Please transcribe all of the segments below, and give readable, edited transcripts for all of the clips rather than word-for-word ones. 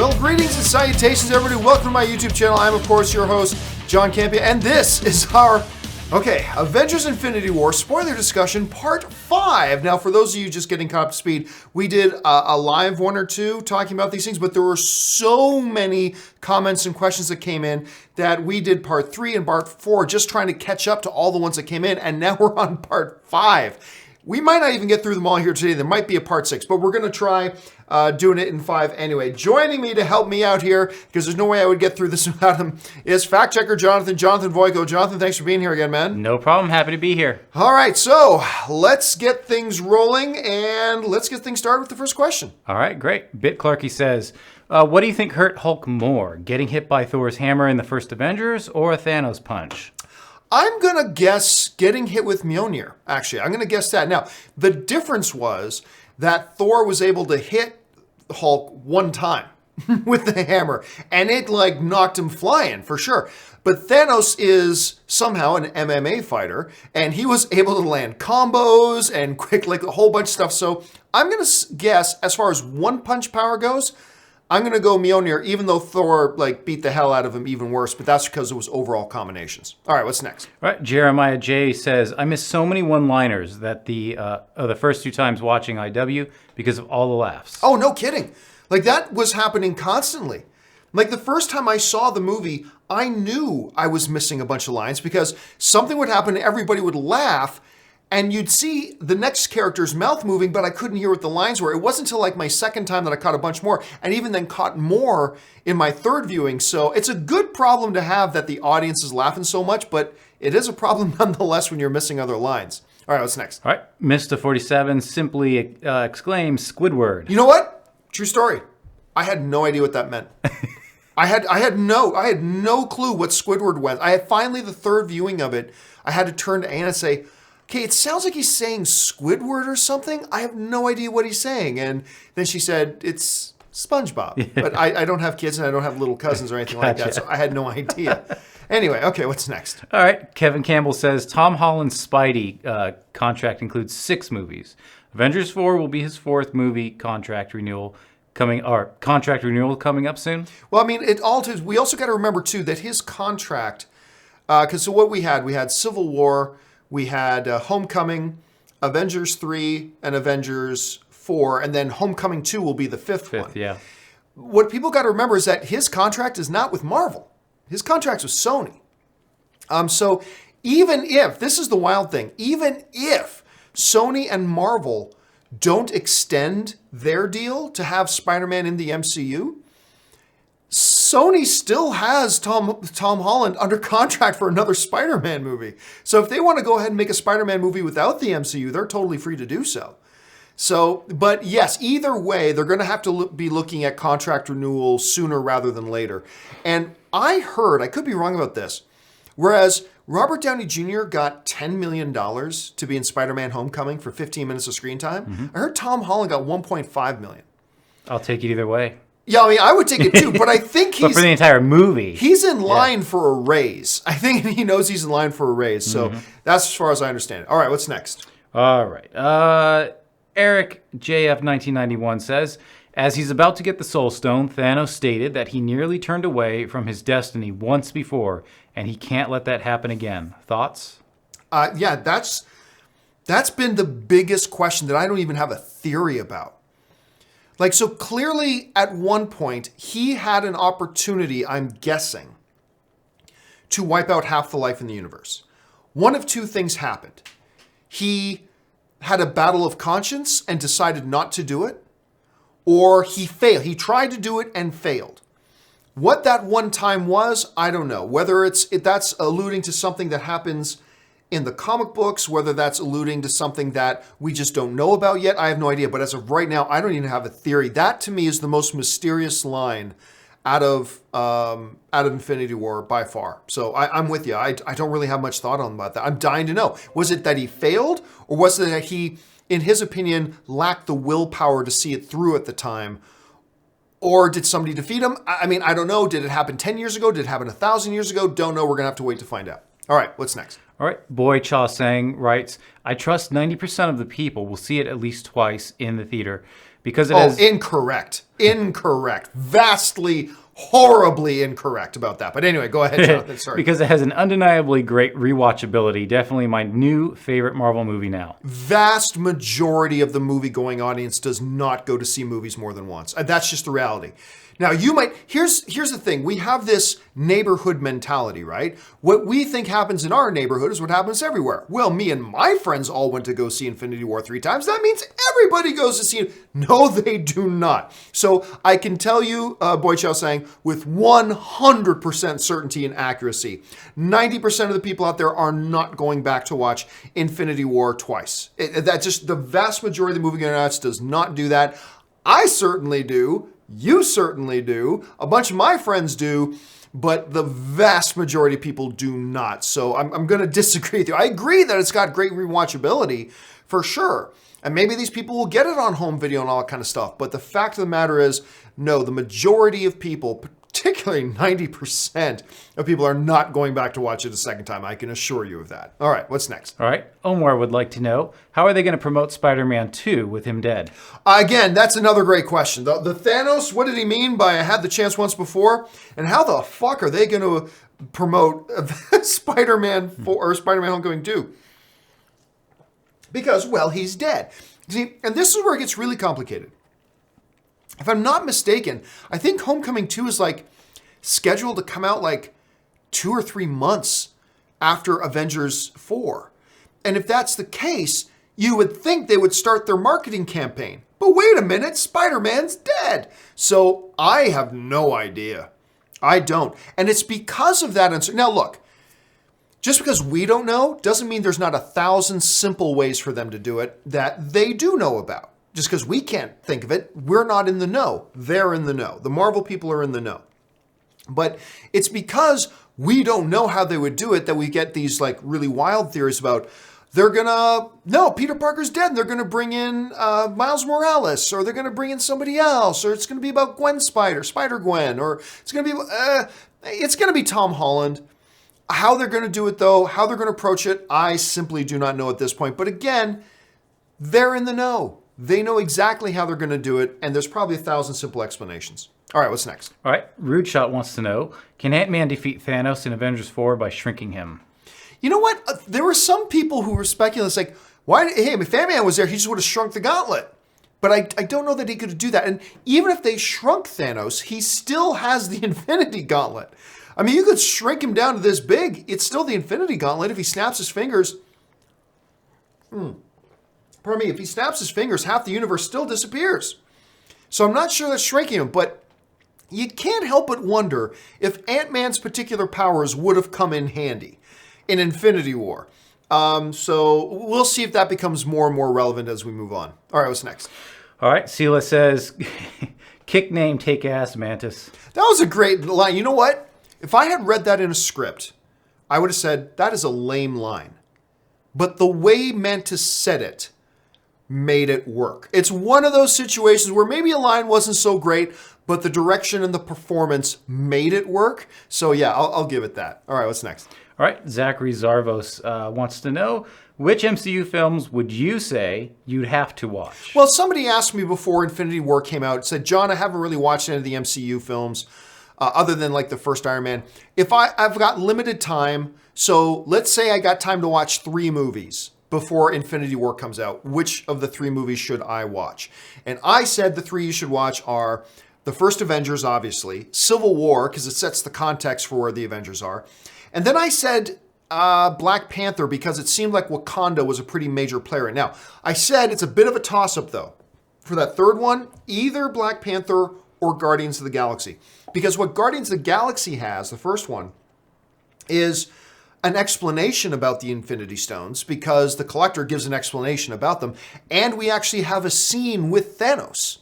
Well, greetings and salutations, everybody. Welcome to my YouTube channel. I'm, of course, your host, John Campia, and this is our, Avengers Infinity War spoiler discussion, part 5. Now, for those of you just getting caught up to speed, we did a live one or two talking about these things, but there were so many comments and questions that came in that we did part 3 and part 4, just trying to catch up to all the ones that came in, and now we're on part 5. We might not even get through them all here today. There might be a part 6, but we're going to try doing it in 5 anyway. Joining me to help me out here, because there's no way I would get through this without him, is fact checker Jonathan Voico. Jonathan, thanks for being here again, man. No problem. Happy to be here. All right, so let's get things rolling, and let's get things started with the first question. All right, great. Bit Clarky says, what do you think hurt Hulk more, getting hit by Thor's hammer in the first Avengers or a Thanos punch? I'm going to guess getting hit with Mjolnir, actually. I'm going to guess that. Now, the difference was that Thor was able to hit Hulk one time with the hammer, and it knocked him flying, for sure. But Thanos is somehow an MMA fighter, and he was able to land combos and quick, a whole bunch of stuff. So I'm going to guess, as far as one punch power goes, I'm going to go Mjolnir, even though Thor beat the hell out of him even worse, but that's because it was overall combinations. All right, what's next? All right, Jeremiah J says, I missed so many one-liners that the first 2 times watching IW because of all the laughs. Oh, no kidding. That was happening constantly. The first time I saw the movie, I knew I was missing a bunch of lines because something would happen, everybody would laugh, and you'd see the next character's mouth moving, but I couldn't hear what the lines were. It wasn't until my second time that I caught a bunch more, and even then caught more in my third viewing. So it's a good problem to have that the audience is laughing so much, but it is a problem nonetheless when you're missing other lines. All right, what's next? All right, Mr47 simply exclaims Squidward. You know what? True story. I had no idea what that meant. I had no clue what Squidward was. I had finally the third viewing of it. I had to turn to Anna and say, okay, it sounds like he's saying Squidward or something. I have no idea what he's saying. And then she said, it's SpongeBob. Yeah. But I don't have kids and I don't have little cousins or anything like that, so I had no idea. Anyway, okay, what's next? All right, Kevin Campbell says, Tom Holland's Spidey contract includes 6 movies. Avengers 4 will be his 4th movie contract renewal coming up soon. Well, I mean, we also got to remember, too, that his contract, because so what we had Civil War, we had Homecoming, Avengers 3, and Avengers 4, and then Homecoming 2 will be the 5th one. Yeah. What people got to remember is that his contract is not with Marvel. His contract's with Sony. So even if, this is the wild thing, even if Sony and Marvel don't extend their deal to have Spider-Man in the MCU, Sony still has Tom Holland under contract for another Spider-Man movie. So if they want to go ahead and make a Spider-Man movie without the MCU, they're totally free to do so. So, but yes, either way, they're going to have to be looking at contract renewal sooner rather than later. And I heard, I could be wrong about this, whereas Robert Downey Jr. got $10 million to be in Spider-Man Homecoming for 15 minutes of screen time. Mm-hmm. I heard Tom Holland got $1.5 million. I'll take it either way. Yeah, I mean, I would take it too, but I think but for the entire movie. He's in line for a raise. I think he knows he's in line for a raise. So that's as far as I understand it. All right, what's next? All right. Eric JF1991 says, as he's about to get the Soul Stone, Thanos stated that he nearly turned away from his destiny once before, and he can't let that happen again. Thoughts? Yeah, that's been the biggest question that I don't even have a theory about. So clearly at one point, he had an opportunity, I'm guessing, to wipe out half the life in the universe. One of 2 things happened. He had a battle of conscience and decided not to do it, or he failed. He tried to do it and failed. What that one time was, I don't know. Whether that's alluding to something that happens in the comic books, whether that's alluding to something that we just don't know about yet, I have no idea. But as of right now, I don't even have a theory. That to me is the most mysterious line out of Infinity War by far. So I'm with you. I don't really have much thought on about that. I'm dying to know. Was it that he failed, or was it that he, in his opinion, lacked the willpower to see it through at the time? Or did somebody defeat him? I mean, I don't know. Did it happen 10 years ago? Did it happen 1,000 years ago? Don't know. We're going to have to wait to find out. All right, what's next? All right, Boy Cha Sang writes, I trust 90% of the people will see it at least twice in the theater. because it Oh, has incorrect. Incorrect. Vastly, horribly incorrect about that. But anyway, go ahead, Jonathan. Sorry. because it has an undeniably great rewatchability. Definitely my new favorite Marvel movie now. Vast majority of the movie-going audience does not go to see movies more than once. That's just the reality. Now, you might... Here's the thing. We have this neighborhood mentality, right? What we think happens in our neighborhood is what happens everywhere. Well, me and my friends all went to go see Infinity War 3 times. That means everybody goes to see it. No, they do not. So I can tell you, Boy Chow saying, with 100% certainty and accuracy, 90% of the people out there are not going back to watch Infinity War twice. That just the vast majority of the movie audience does not do that. I certainly do. You certainly do. A bunch of my friends do. But the vast majority of people do not. So I'm going to disagree with you. I agree that it's got great rewatchability for sure. And maybe these people will get it on home video and all that kind of stuff. But the fact of the matter is, no, the majority of people, particularly 90% of people, are not going back to watch it a second time. I can assure you of that. All right, what's next? All right. Omar would like to know, how are they going to promote Spider-Man 2 with him dead? Again, that's another great question. The Thanos, what did he mean by I had the chance once before? And how the fuck are they going to promote Spider-Man 4 or Spider-Man Homecoming 2? Because, well, he's dead. See, and this is where it gets really complicated. If I'm not mistaken, I think Homecoming 2 is like scheduled to come out like 2 or 3 months after Avengers 4. And if that's the case, you would think they would start their marketing campaign. But wait a minute, Spider-Man's dead. So I have no idea. I don't. And it's because of that uncertainty. Now look, just because we don't know doesn't mean there's not 1,000 simple ways for them to do it that they do know about. Just because we can't think of it, we're not in the know. They're in the know. The Marvel people are in the know. But it's because we don't know how they would do it that we get these like really wild theories about Peter Parker's dead and they're going to bring in Miles Morales, or they're going to bring in somebody else, or it's going to be about Spider-Gwen, or it's going to be Tom Holland. How they're going to do it though, how they're going to approach it, I simply do not know at this point. But again, they're in the know. They know exactly how they're going to do it, and there's probably 1,000 simple explanations. All right, what's next? All right, Rude Shot wants to know, can Ant-Man defeat Thanos in Avengers 4 by shrinking him? You know what? There were some people who were speculating, it's like, if Ant-Man was there, he just would have shrunk the gauntlet. But I don't know that he could do that. And even if they shrunk Thanos, he still has the Infinity Gauntlet. I mean, you could shrink him down to this big. It's still the Infinity Gauntlet. If he snaps his fingers... Pardon me, if he snaps his fingers, half the universe still disappears. So I'm not sure that's shrinking him, but you can't help but wonder if Ant-Man's particular powers would have come in handy in Infinity War. So we'll see if that becomes more and more relevant as we move on. All right, what's next? All right, Sela says, kick name, take ass, Mantis. That was a great line. You know what? If I had read that in a script, I would have said, that is a lame line. But the way Mantis said it made it work. It's one of those situations where maybe a line wasn't so great, but the direction and the performance made it work. So yeah, I'll give it that. All right, what's next? All right, Zachary Zarvos wants to know, which MCU films would you say you'd have to watch? Well, somebody asked me before Infinity War came out, said, John, I haven't really watched any of the MCU films other than like the first Iron Man. If I've got limited time, so let's say I got time to watch 3 movies before Infinity War comes out, which of the 3 movies should I watch? And I said the 3 you should watch are the first Avengers, obviously, Civil War, because it sets the context for where the Avengers are. And then I said Black Panther, because it seemed like Wakanda was a pretty major player. Now, I said it's a bit of a toss-up, though. For that third one, either Black Panther or Guardians of the Galaxy. Because what Guardians of the Galaxy has, the first one, is an explanation about the Infinity Stones, because the Collector gives an explanation about them. And we actually have a scene with Thanos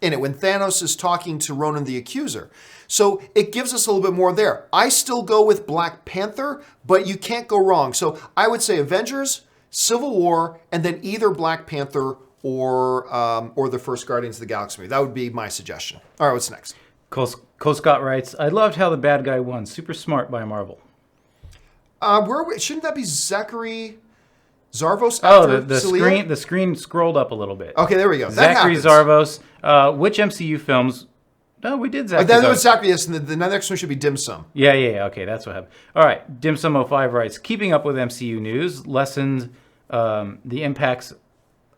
in it when Thanos is talking to Ronan the Accuser. So it gives us a little bit more there. I still go with Black Panther, but you can't go wrong. So I would say Avengers, Civil War, and then either Black Panther or the first Guardians of the Galaxy movie. That would be my suggestion. All right, what's next? Cole Scott writes, I loved how the bad guy won. Super smart by Marvel. Shouldn't that be Zachary Zarvos Oh, after the screen scrolled up a little bit. Okay, there we go. That Zachary happens. Zarvos. Which MCU films? No, we did Zachary. That was Zachary. Yes, and the next one should be Dim Sum. Yeah. Okay, that's what happened. All right, Dim Sum 05 writes, keeping up with MCU news lessened the impacts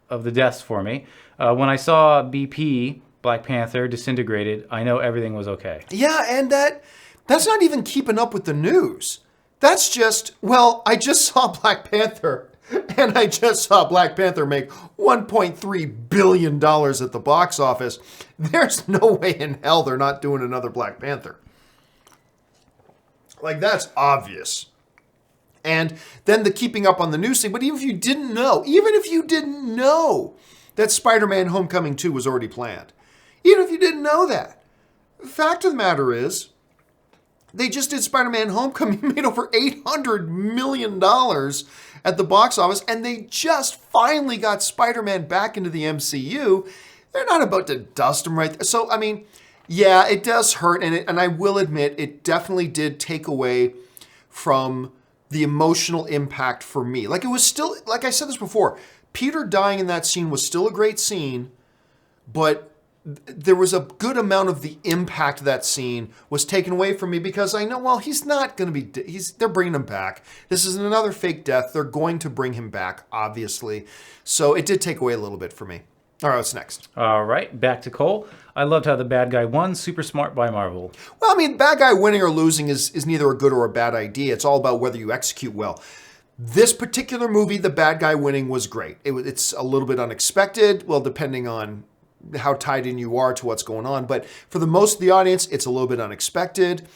of the deaths for me. When I saw BP, Black Panther, disintegrated, I know everything was okay. Yeah, and that's not even keeping up with the news. That's just, well, I just saw Black Panther, and I just saw Black Panther make $1.3 billion at the box office. There's no way in hell they're not doing another Black Panther. Like, that's obvious. And then the keeping up on the news thing, but even if you didn't know that Spider-Man Homecoming 2 was already planned, even if you didn't know that, the fact of the matter is, they just did Spider-Man Homecoming, made over $800 million at the box office, and they just finally got Spider-Man back into the MCU. They're not about to dust him right there. So, I mean, yeah, it does hurt, and I will admit, it definitely did take away from the emotional impact for me. Like, it was still, like I said this before, Peter dying in that scene was still a great scene, but there was a good amount of the impact of that scene was taken away from me because I know, well, he's not going to be, they're bringing him back. This is another fake death. They're going to bring him back, obviously. So it did take away a little bit for me. All right, what's next? All right, back to Cole. I loved how the bad guy won. Super smart by Marvel. Well, I mean, bad guy winning or losing is neither a good or a bad idea. It's all about whether you execute well. This particular movie, the bad guy winning was great. It's a little bit unexpected, well, depending on how tied in you are to what's going on. But for the most of the audience, it's a little bit unexpected.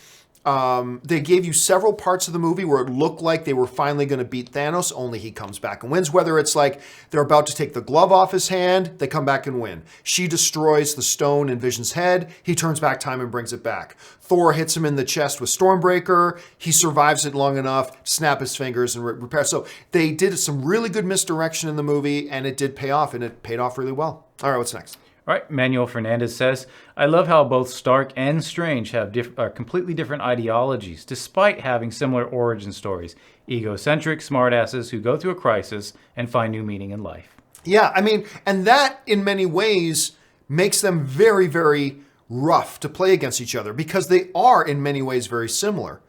They gave you several parts of the movie where it looked like they were finally going to beat Thanos, only he comes back and wins. Whether it's like they're about to take the glove off his hand, they come back and win. She destroys the stone in Vision's head, he turns back time and brings it back. Thor hits him in the chest with Stormbreaker, he survives it long enough to snap his fingers and repair. So they did some really good misdirection in the movie, and it did pay off, and it paid off really well. All right, what's next? All right, Manuel Fernandez says, I love how both Stark and Strange have completely different ideologies, despite having similar origin stories. Egocentric smartasses who go through a crisis and find new meaning in life. Yeah, I mean, and that in many ways makes them very, very rough to play against each other because they are in many ways very similar.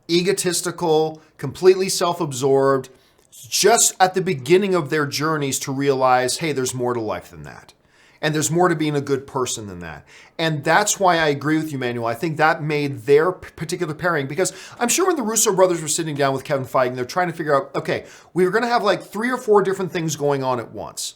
Egotistical, completely self-absorbed, just at the beginning of their journeys to realize, hey, there's more to life than that. And there's more to being a good person than that. And that's why I agree with you, Manuel. I think that made their particular pairing, because I'm sure when the Russo brothers were sitting down with Kevin Feige, they're trying to figure out, okay, we were going to have like 3 or 4 different things going on at once.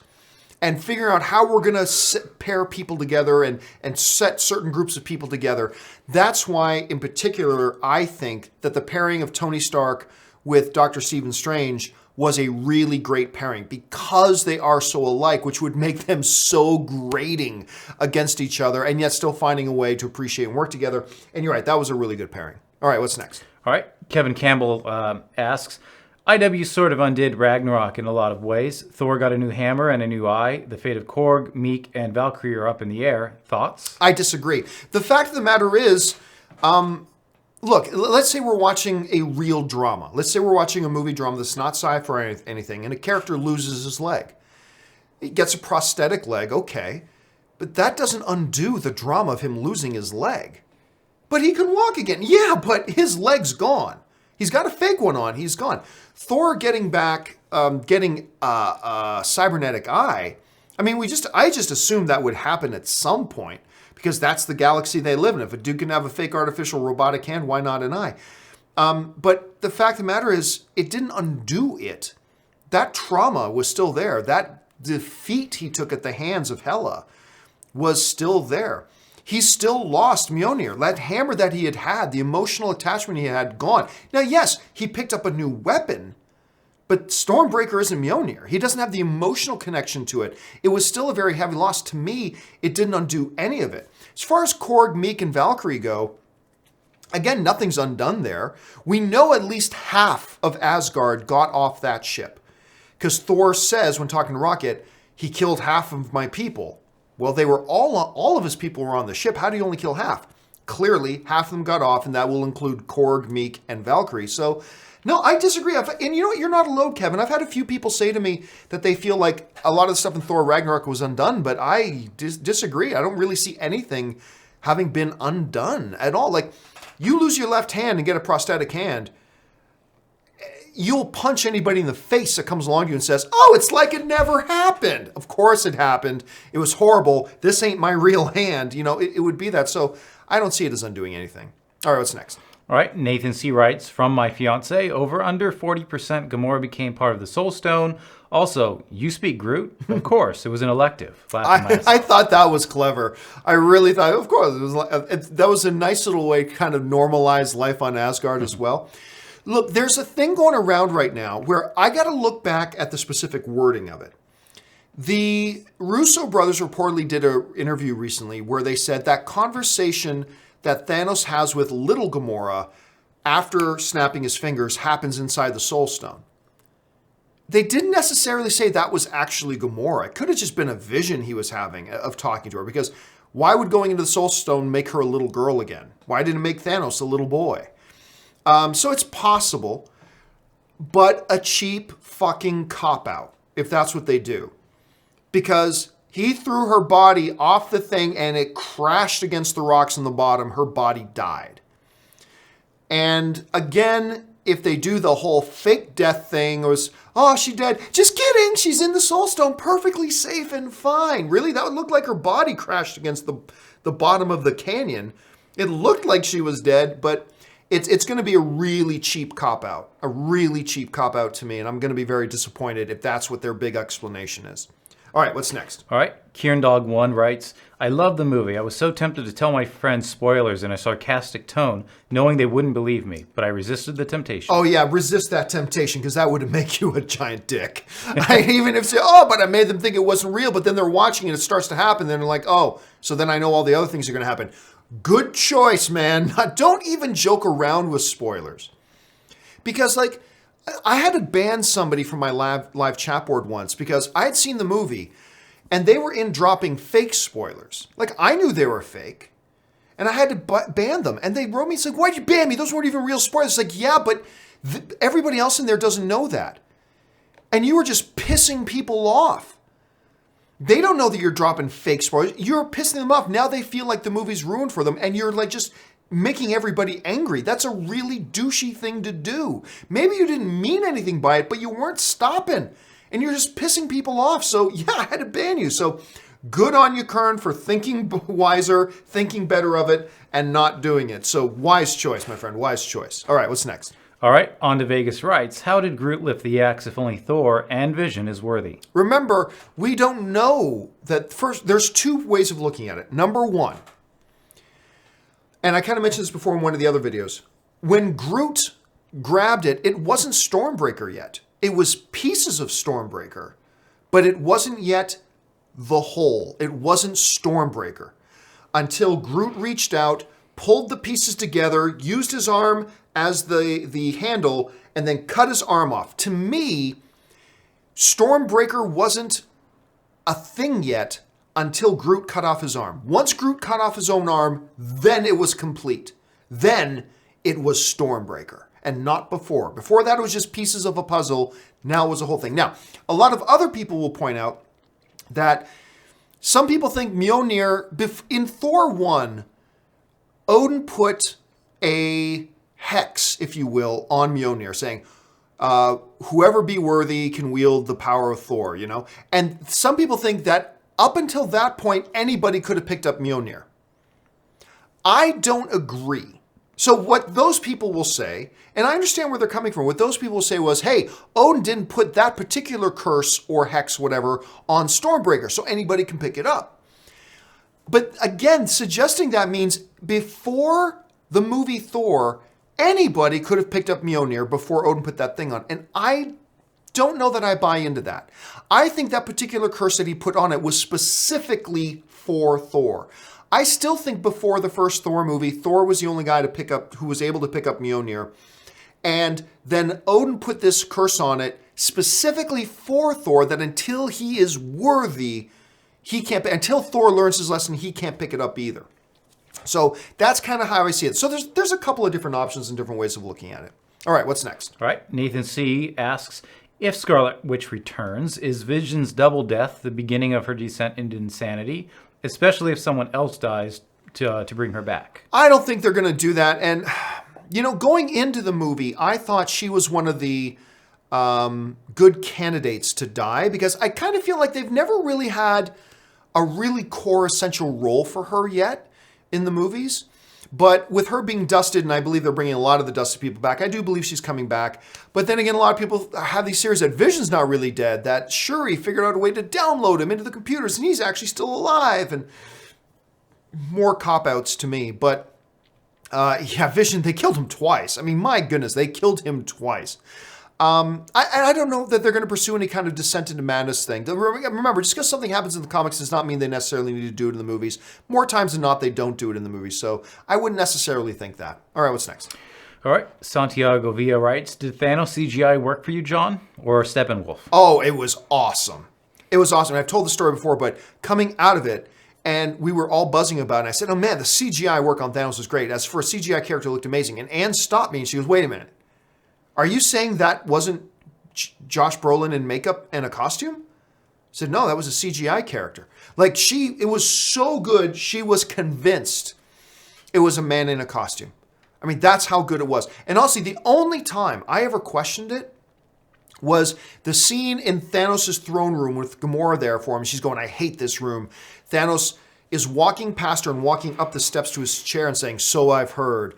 And figuring out how we're going to pair people together and set certain groups of people together. That's why, in particular, I think that the pairing of Tony Stark with Dr. Stephen Strange was a really great pairing because they are so alike, which would make them so grating against each other and yet still finding a way to appreciate and work together. And you're right, that was a really good pairing. All right, what's next? All right, Kevin Campbell asks, IW sort of undid Ragnarok in a lot of ways. Thor got a new hammer and a new eye. The fate of Korg, Meek, and Valkyrie are up in the air. Thoughts? I disagree. The fact of the matter is, look, let's say we're watching a real drama. Let's say we're watching a movie drama that's not sci-fi or anything, and a character loses his leg. He gets a prosthetic leg, okay, but that doesn't undo the drama of him losing his leg. But he can walk again. Yeah, but his leg's gone. He's got a fake one on. He's gone. Thor getting back, getting a cybernetic eye. I mean, I just assumed that would happen at some point because that's the galaxy they live in. If a dude can have a fake artificial robotic hand, why not an eye? But the fact of the matter is, it didn't undo it. That trauma was still there. That defeat he took at the hands of Hela was still there. He still lost Mjolnir. That hammer that he had, the emotional attachment he had, gone. Now, yes, he picked up a new weapon, but Stormbreaker isn't Mjolnir. He doesn't have the emotional connection to it. It was still a very heavy loss. To me, it didn't undo any of it. As far as Korg, Meek, and Valkyrie go, again, nothing's undone there. We know at least half of Asgard got off that ship. Because Thor says, when talking to Rocket, he killed half of my people. Well, they were all of his people were on the ship. How do you only kill half? Clearly, half of them got off, and that will include Korg, Meek, and Valkyrie. So No, I disagree. And you know what? You're not alone, Kevin. I've had a few people say to me that they feel like a lot of the stuff in Thor Ragnarok was undone, but I disagree. I don't really see anything having been undone at all. Like, you lose your left hand and get a prosthetic hand, you'll punch anybody in the face that comes along to you and says, oh, it's like it never happened. Of course it happened. It was horrible. This ain't my real hand. You know, it would be that. So I don't see it as undoing anything. All right, what's next? All right, Nathan C. writes, from my fiance, over under 40% Gamora became part of the Soul Stone. Also, you speak Groot? Of course, it was an elective. I thought that was clever. I really thought, of course, that was a nice little way to kind of normalize life on Asgard as well. Look, there's a thing going around right now where I got to look back at the specific wording of it. The Russo brothers reportedly did an interview recently where they said that conversation that Thanos has with little Gamora after snapping his fingers happens inside the Soul Stone. They didn't necessarily say that was actually Gamora. It could have just been a vision he was having of talking to her, because why would going into the Soul Stone make her a little girl again? Why didn't it make Thanos a little boy? So it's possible, but a cheap fucking cop-out, if that's what they do. Because he threw her body off the thing and it crashed against the rocks in the bottom. Her body died. And again, if they do the whole fake death thing, or oh, she dead. Just kidding. She's in the Soul Stone, perfectly safe and fine. Really, that would look like her body crashed against the bottom of the canyon. It looked like she was dead, but it's going to be a really cheap cop-out. A really cheap cop-out to me, and I'm going to be very disappointed if that's what their big explanation is. All right, what's next? All right, Kieran Dog 1 writes, I love the movie. I was so tempted to tell my friends spoilers in a sarcastic tone, knowing they wouldn't believe me, but I resisted the temptation. Oh yeah, resist that temptation, because that would make you a giant dick. Even if you say, oh, but I made them think it wasn't real, but then they're watching and it starts to happen, then they're like, oh, so then I know all the other things are going to happen. Good choice, man. Don't even joke around with spoilers. Because, like, I had to ban somebody from my live chat board once because I had seen the movie and they were in dropping fake spoilers. Like, I knew they were fake and I had to ban them. And they wrote me, it's like, why'd you ban me? Those weren't even real spoilers. It's like, yeah, but everybody else in there doesn't know that. And you were just pissing people off. They don't know that you're dropping fake spoilers. You're pissing them off. Now they feel like the movie's ruined for them and you're like just making everybody angry. That's a really douchey thing to do. Maybe you didn't mean anything by it, but you weren't stopping. And you're just pissing people off. So yeah, I had to ban you. So good on you, Kern, for thinking wiser, thinking better of it, and not doing it. So wise choice, my friend, wise choice. All right, what's next? All right, on to Vegas writes, how did Groot lift the axe if only Thor and Vision is worthy? Remember, we don't know that. First, there's two ways of looking at it. Number one, and I kind of mentioned this before in one of the other videos, when Groot grabbed it, it wasn't Stormbreaker yet. It was pieces of Stormbreaker, but it wasn't yet the whole. It wasn't Stormbreaker until Groot reached out, pulled the pieces together, used his arm as the handle, and then cut his arm off. To me, Stormbreaker wasn't a thing yet until Groot cut off his arm. Once Groot cut off his own arm, then it was complete. Then it was Stormbreaker, and not before. Before that, it was just pieces of a puzzle. Now it was a whole thing. Now, a lot of other people will point out that some people think Mjolnir, in Thor 1, Odin put a hex, if you will, on Mjolnir, saying, whoever be worthy can wield the power of Thor, you know? And some people think that up until that point, anybody could have picked up Mjolnir. I don't agree. So what those people will say, and I understand where they're coming from, what those people will say was, hey, Odin didn't put that particular curse or hex, whatever, on Stormbreaker, so anybody can pick it up. But again, suggesting that means before the movie Thor, anybody could have picked up Mjolnir before Odin put that thing on. And I don't know that I buy into that. I think that particular curse that he put on it was specifically for Thor. I still think before the first Thor movie, Thor was the only guy who was able to pick up Mjolnir. And then Odin put this curse on it specifically for Thor, that until he is worthy, until Thor learns his lesson, he can't pick it up either. So that's kind of how I see it. So there's a couple of different options and different ways of looking at it. All right, what's next? All right. Nathan C. asks, if Scarlet Witch returns, is Vision's double death the beginning of her descent into insanity, especially if someone else dies to bring her back? I don't think they're going to do that. And, going into the movie, I thought she was one of the good candidates to die because I kind of feel like they've never really had a really core essential role for her yet in the movies. But with her being dusted, and I believe they're bringing a lot of the dusted people back, I do believe she's coming back. But then again, a lot of people have these theories that Vision's not really dead, that Shuri figured out a way to download him into the computers, and he's actually still alive, and more cop-outs to me. But, Vision, they killed him twice. I mean, my goodness, they killed him twice. I don't know that they're going to pursue any kind of descent into madness thing. Remember, just because something happens in the comics does not mean they necessarily need to do it in the movies. More times than not, they don't do it in the movies. So I wouldn't necessarily think that. All right, what's next? All right. Santiago Villa writes, did Thanos CGI work for you, John, or Steppenwolf? Oh, it was awesome. It was awesome. I've told the story before, but coming out of it, and we were all buzzing about it, and I said, oh man, the CGI work on Thanos was great. As for a CGI character, it looked amazing. And Anne stopped me, and she goes, wait a minute. Are you saying that wasn't Josh Brolin in makeup and a costume? I said, no, that was a CGI character. It was so good, she was convinced it was a man in a costume. I mean, that's how good it was. And honestly, the only time I ever questioned it was the scene in Thanos' throne room with Gamora there for him. She's going, I hate this room. Thanos is walking past her and walking up the steps to his chair and saying, so I've heard.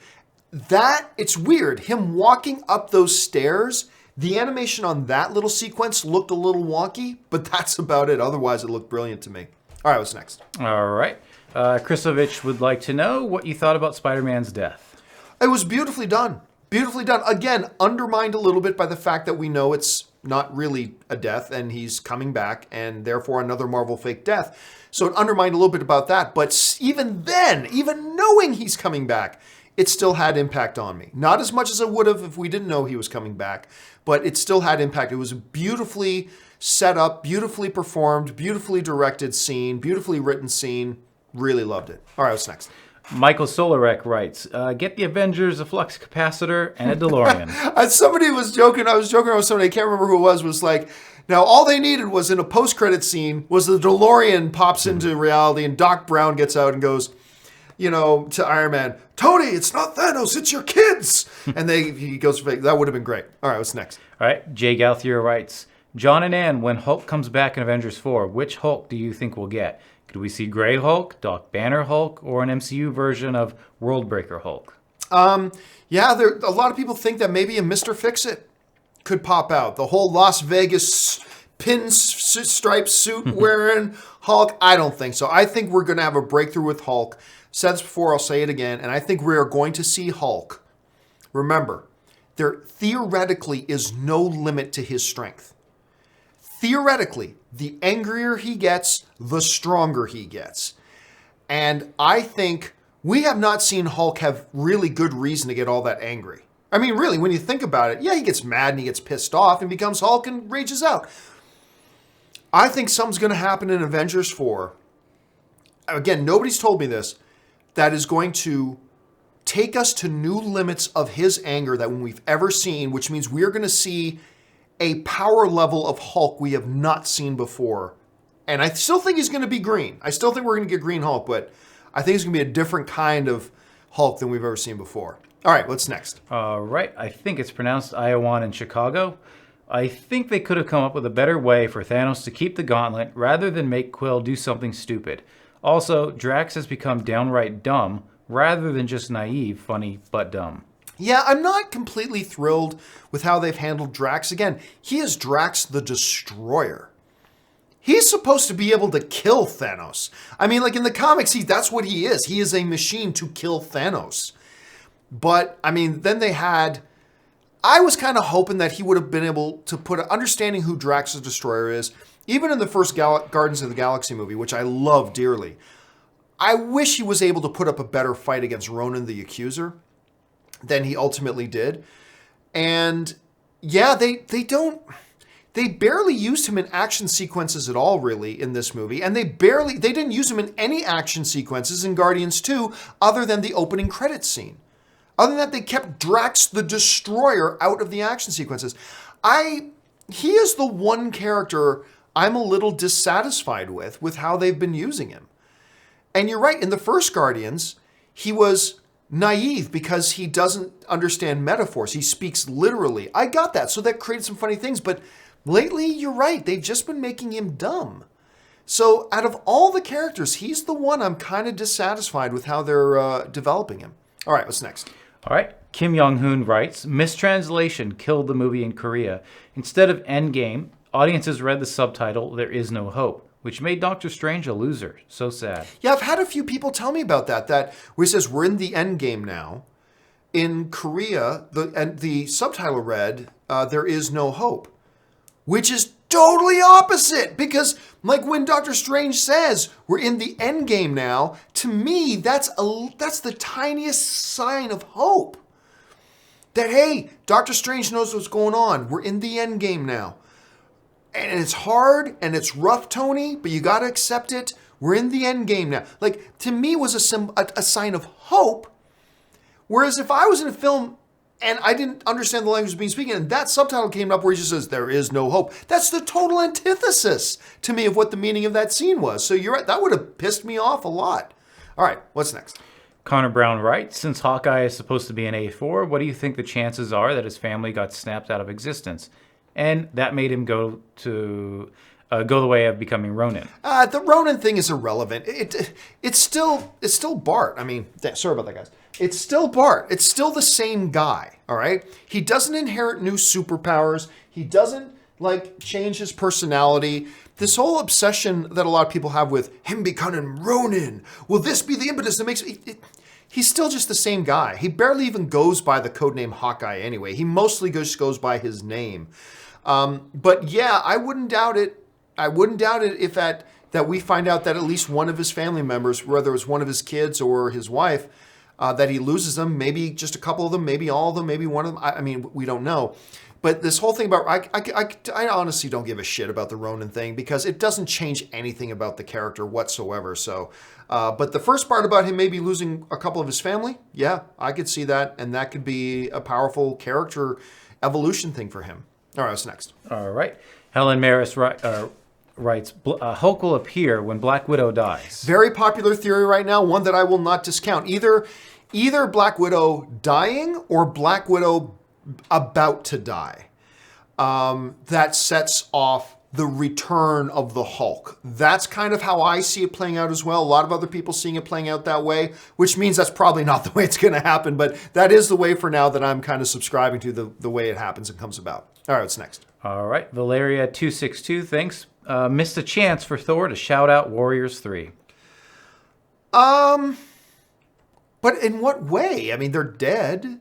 It's weird. Him walking up those stairs, the animation on that little sequence looked a little wonky, but that's about it. Otherwise, it looked brilliant to me. All right, what's next? All right. Chrisovich would like to know what you thought about Spider-Man's death. It was beautifully done. Beautifully done. Again, undermined a little bit by the fact that we know it's not really a death and he's coming back and therefore another Marvel fake death. So it undermined a little bit about that. But even then, even knowing he's coming back, it still had impact on me. Not as much as it would have if we didn't know he was coming back, but it still had impact. It was a beautifully set up, beautifully performed, beautifully directed scene, beautifully written scene. Really loved it. All right, what's next? Michael Solarek writes, get the Avengers a flux capacitor and a DeLorean. Somebody was joking. I was joking with somebody, I can't remember who it was like, now all they needed was in a post-credit scene was the DeLorean pops into reality and Doc Brown gets out and goes, to Iron Man, Tony, it's not Thanos, it's your kids. And he goes, that would have been great. All right, what's next? All right, Jay Gauthier writes, John and Ann, when Hulk comes back in Avengers 4, which Hulk do you think we'll get? Could we see Grey Hulk, Doc Banner Hulk, or an MCU version of Worldbreaker Hulk? A lot of people think that maybe a Mr. Fix-It could pop out. The whole Las Vegas pinstripe suit wearing Hulk, I don't think so. I think we're going to have a breakthrough with Hulk. Said this before, I'll say it again, and I think we are going to see Hulk. Remember, there theoretically is no limit to his strength. Theoretically, the angrier he gets, the stronger he gets. And I think we have not seen Hulk have really good reason to get all that angry. I mean, really, when you think about it, yeah, he gets mad and he gets pissed off and becomes Hulk and rages out. I think something's going to happen in Avengers 4. Again, nobody's told me this. That is going to take us to new limits of his anger that we've ever seen, which means we're going to see a power level of Hulk we have not seen before. And I still think he's going to be green. I still think we're going to get Green Hulk, but I think it's going to be a different kind of Hulk than we've ever seen before. All right, what's next? All right, I think it's pronounced Iowan in Chicago. I think they could have come up with a better way for Thanos to keep the gauntlet rather than make Quill do something stupid. Also, Drax has become downright dumb rather than just naive, funny, but dumb. Yeah, I'm not completely thrilled with how they've handled Drax. Again, he is Drax the Destroyer. He's supposed to be able to kill Thanos. I mean, like in the comics, that's what he is. He is a machine to kill Thanos. But, I mean, then I was kind of hoping that he would have been able to understanding who Drax the Destroyer is, even in the first Guardians of the Galaxy movie, which I love dearly. I wish he was able to put up a better fight against Ronan the Accuser than he ultimately did. And yeah, they barely used him in action sequences at all, really, in this movie. And they didn't use him in any action sequences in Guardians 2 other than the opening credits scene. Other than that, they kept Drax the Destroyer out of the action sequences. He is the one character I'm a little dissatisfied with how they've been using him. And you're right, in the first Guardians, he was naive because he doesn't understand metaphors. He speaks literally. I got that, so that created some funny things. But lately, you're right, they've just been making him dumb. So out of all the characters, he's the one I'm kind of dissatisfied with how they're developing him. All right, what's next? All right. Kim Young-hoon writes, mistranslation killed the movie in Korea. Instead of Endgame, audiences read the subtitle, There Is No Hope, which made Doctor Strange a loser. So sad. Yeah, I've had a few people tell me about that where it says, we're in the Endgame now. In Korea, the subtitle read, There Is No Hope, which is totally opposite, because like when Doctor Strange says we're in the end game now, to me that's the tiniest sign of hope. That hey, Doctor Strange knows what's going on. We're in the end game now. And it's hard and it's rough, Tony, but you got to accept it. We're in the end game now. Like, to me was a sign of hope. Whereas if I was in a film and I didn't understand the language being spoken, and that subtitle came up where he just says, there is no hope. That's the total antithesis to me of what the meaning of that scene was. So you're right, that would have pissed me off a lot. All right, what's next? Connor Brown writes, since Hawkeye is supposed to be an A4, what do you think the chances are that his family got snapped out of existence? And that made him go the way of becoming Ronin. The Ronin thing is irrelevant. It's still Bart. I mean, sorry about that, guys. It's still Bart. It's still the same guy, all right? He doesn't inherit new superpowers. He doesn't, change his personality. This whole obsession that a lot of people have with him becoming Ronin, will this be the impetus that makes it? He's still just the same guy. He barely even goes by the codename Hawkeye anyway. He mostly just goes by his name. But yeah, I wouldn't doubt it. I wouldn't doubt it if that we find out that at least one of his family members, whether it was one of his kids or his wife, that he loses them, maybe just a couple of them, maybe all of them, maybe one of them. I mean, we don't know. But this whole thing about, I honestly don't give a shit about the Ronin thing because it doesn't change anything about the character whatsoever. So, but the first part about him maybe losing a couple of his family, yeah, I could see that. And that could be a powerful character evolution thing for him. All right, what's next? All right. Helen Maris writes, Hulk will appear when Black Widow dies. Very popular theory right now, one that I will not discount. Either Black Widow dying or Black Widow about to die. That sets off the return of the Hulk. That's kind of how I see it playing out as well. A lot of other people seeing it playing out that way, which means that's probably not the way it's going to happen, but that is the way for now that I'm kind of subscribing to the way it happens and comes about. All right, what's next? All right, Valeria262 thinks, missed a chance for Thor to shout out Warriors 3. But in what way? I mean, they're dead.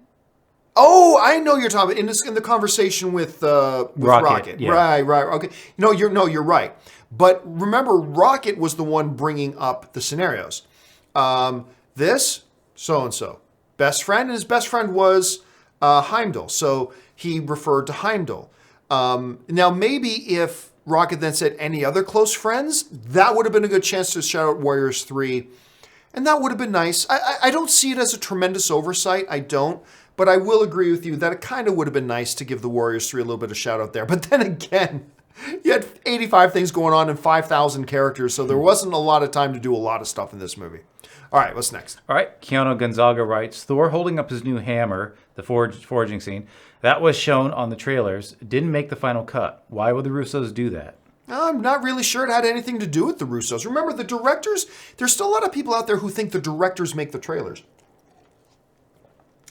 Oh, I know you're talking about in the conversation with Rocket. Yeah. Right. Okay. You're right. But remember, Rocket was the one bringing up the scenarios. This so-and-so best friend, and his best friend was Heimdall. So he referred to Heimdall. Now, maybe if Rocket then said any other close friends, that would have been a good chance to shout out Warriors 3. And that would have been nice. I don't see it as a tremendous oversight. I don't. But I will agree with you that it kind of would have been nice to give the Warriors 3 a little bit of shout out there. But then again, you had 85 things going on and 5,000 characters, so there wasn't a lot of time to do a lot of stuff in this movie. All right, what's next? All right, Keanu Gonzaga writes, Thor holding up his new hammer, the forging scene, that was shown on the trailers, didn't make the final cut. Why would the Russos do that? I'm not really sure it had anything to do with the Russos. Remember, the directors, there's still a lot of people out there who think the directors make the trailers.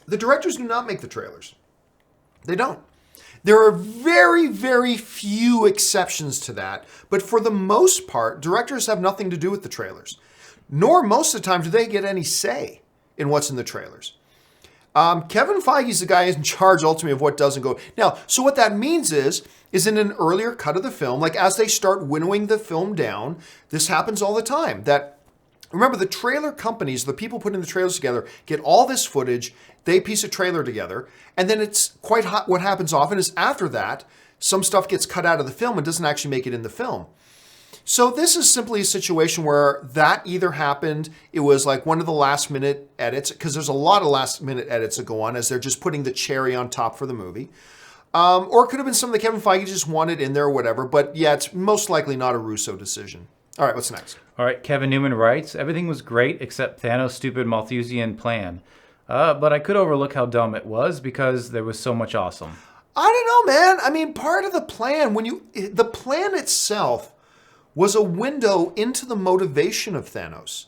The directors do not make the trailers. They don't. There are very, very few exceptions to that, but for the most part, directors have nothing to do with the trailers. Nor most of the time do they get any say in what's in the trailers. Kevin Feige's the guy in charge ultimately of what doesn't go. Now, so what that means is in an earlier cut of the film, like as they start winnowing the film down, this happens all the time. Remember, the trailer companies, the people putting the trailers together, get all this footage, they piece a trailer together, and then it's quite hot. What happens often is after that, some stuff gets cut out of the film and doesn't actually make it in the film. So this is simply a situation where that either happened, it was like one of the last minute edits, because there's a lot of last minute edits that go on as they're just putting the cherry on top for the movie. Or it could have been something that Kevin Feige just wanted in there or whatever. But yeah, it's most likely not a Russo decision. All right, what's next? All right, Kevin Newman writes, everything was great except Thanos' stupid Malthusian plan. But I could overlook how dumb it was because there was so much awesome. I don't know, man. I mean, part of the plan, the plan itself was a window into the motivation of Thanos.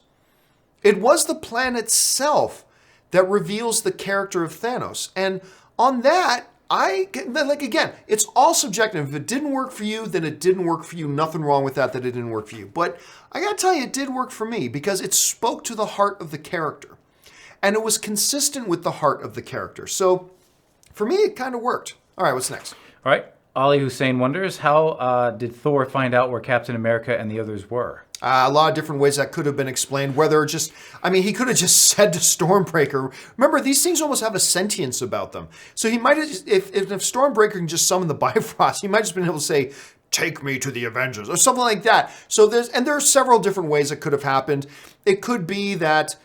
It was the plan itself that reveals the character of Thanos. And on that, again, it's all subjective. If it didn't work for you, then it didn't work for you. Nothing wrong with that it didn't work for you. But I gotta tell you, it did work for me because it spoke to the heart of the character. And it was consistent with the heart of the character. So for me, it kind of worked. All right, what's next? All right, Ali Hussein wonders, how did Thor find out where Captain America and the others were? A lot of different ways that could have been explained. He could have just said to Stormbreaker. Remember, these things almost have a sentience about them. So he might have, if Stormbreaker can just summon the Bifrost, he might have just been able to say, "Take me to the Avengers," or something like that. So there are several different ways it could have happened. It could be that,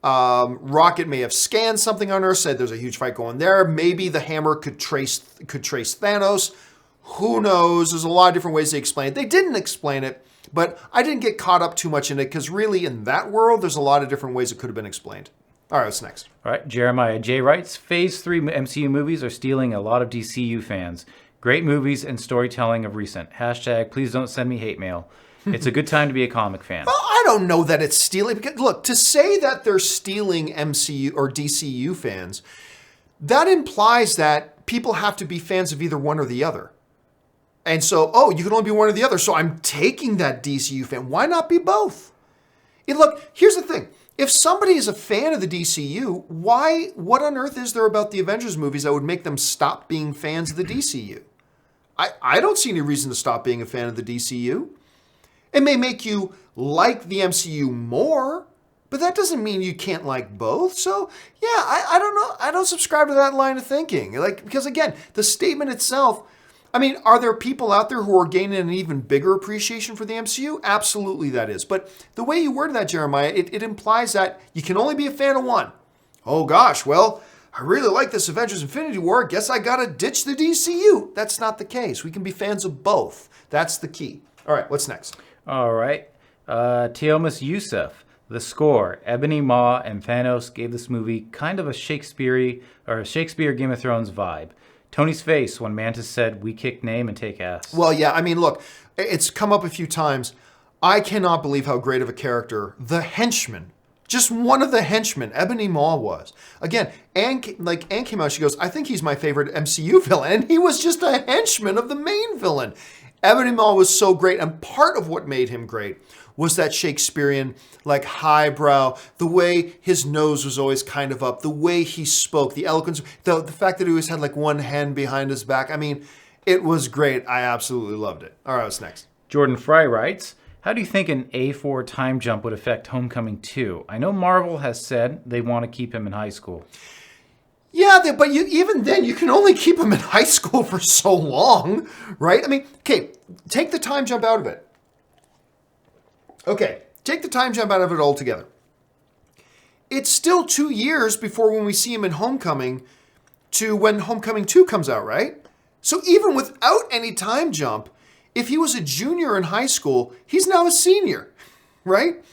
Rocket may have scanned something on Earth, said there's a huge fight going there. Maybe the hammer could trace Thanos. Who knows? There's a lot of different ways they explain it. They didn't explain it, but I didn't get caught up too much in it because really in that world, there's a lot of different ways it could have been explained. All right, what's next? All right, Jeremiah J. writes, Phase 3 MCU movies are stealing a lot of DCU fans. Great movies and storytelling of recent. # please don't send me hate mail. It's a good time to be a comic fan. Well, I don't know that it's stealing. Because, look, to say that they're stealing MCU or DCU fans, that implies that people have to be fans of either one or the other. And so, you can only be one or the other. So I'm taking that DCU fan. Why not be both? Look, here's the thing. If somebody is a fan of the DCU, what on earth is there about the Avengers movies that would make them stop being fans of the DCU? I don't see any reason to stop being a fan of the DCU. It may make you like the MCU more, but that doesn't mean you can't like both. So, yeah, I don't know. I don't subscribe to that line of thinking. Because again, the statement itself, are there people out there who are gaining an even bigger appreciation for the MCU? Absolutely that is. But the way you worded that, Jeremiah, it implies that you can only be a fan of one. Oh gosh, well, I really like this Avengers Infinity War. Guess I gotta ditch the DCU. That's not the case. We can be fans of both. That's the key. All right, what's next? All right. Teomas Youssef. The score, Ebony Maw and Thanos gave this movie kind of a Shakespeare Game of Thrones vibe. Tony's face when Mantis said, "We kick name and take ass." Well, yeah, look, it's come up a few times. I cannot believe how great of a character the henchman, just one of the henchmen, Ebony Maw was. Again, Anne came out, she goes, "I think he's my favorite MCU villain." And he was just a henchman of the main villain. Ebony Maw was so great, and part of what made him great was that Shakespearean, highbrow, the way his nose was always kind of up, the way he spoke, the eloquence, the fact that he always had one hand behind his back. It was great. I absolutely loved it. All right, what's next? Jordan Fry writes, how do you think an A4 time jump would affect Homecoming 2? I know Marvel has said they want to keep him in high school. Yeah, but even then, you can only keep him in high school for so long, right? Okay, take the time jump out of it. Okay, take the time jump out of it altogether. It's still 2 years before when we see him in Homecoming to when Homecoming 2 comes out, right? So even without any time jump, if he was a junior in high school, he's now a senior, right?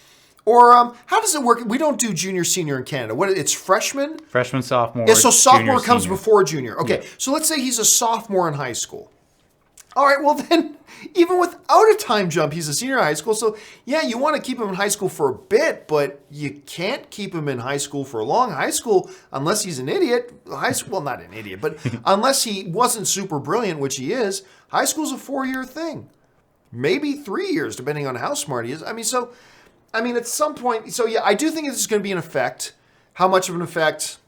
Or how does it work? We don't do junior, senior in Canada. It's freshman? Freshman, sophomore. Yeah, so sophomore junior, comes senior. before junior. Okay, yeah. So let's say he's a sophomore in high school. All right, well then, even without a time jump, he's a senior in high school. So yeah, you want to keep him in high school for a bit, but you can't keep him in high school for a long. High school, unless he's an idiot. Well, not an idiot, but unless he wasn't super brilliant, which he is, high school's a 4-year thing. Maybe 3 years, depending on how smart he is. At some point, so yeah, I do think this is going to be an effect. How much of an effect?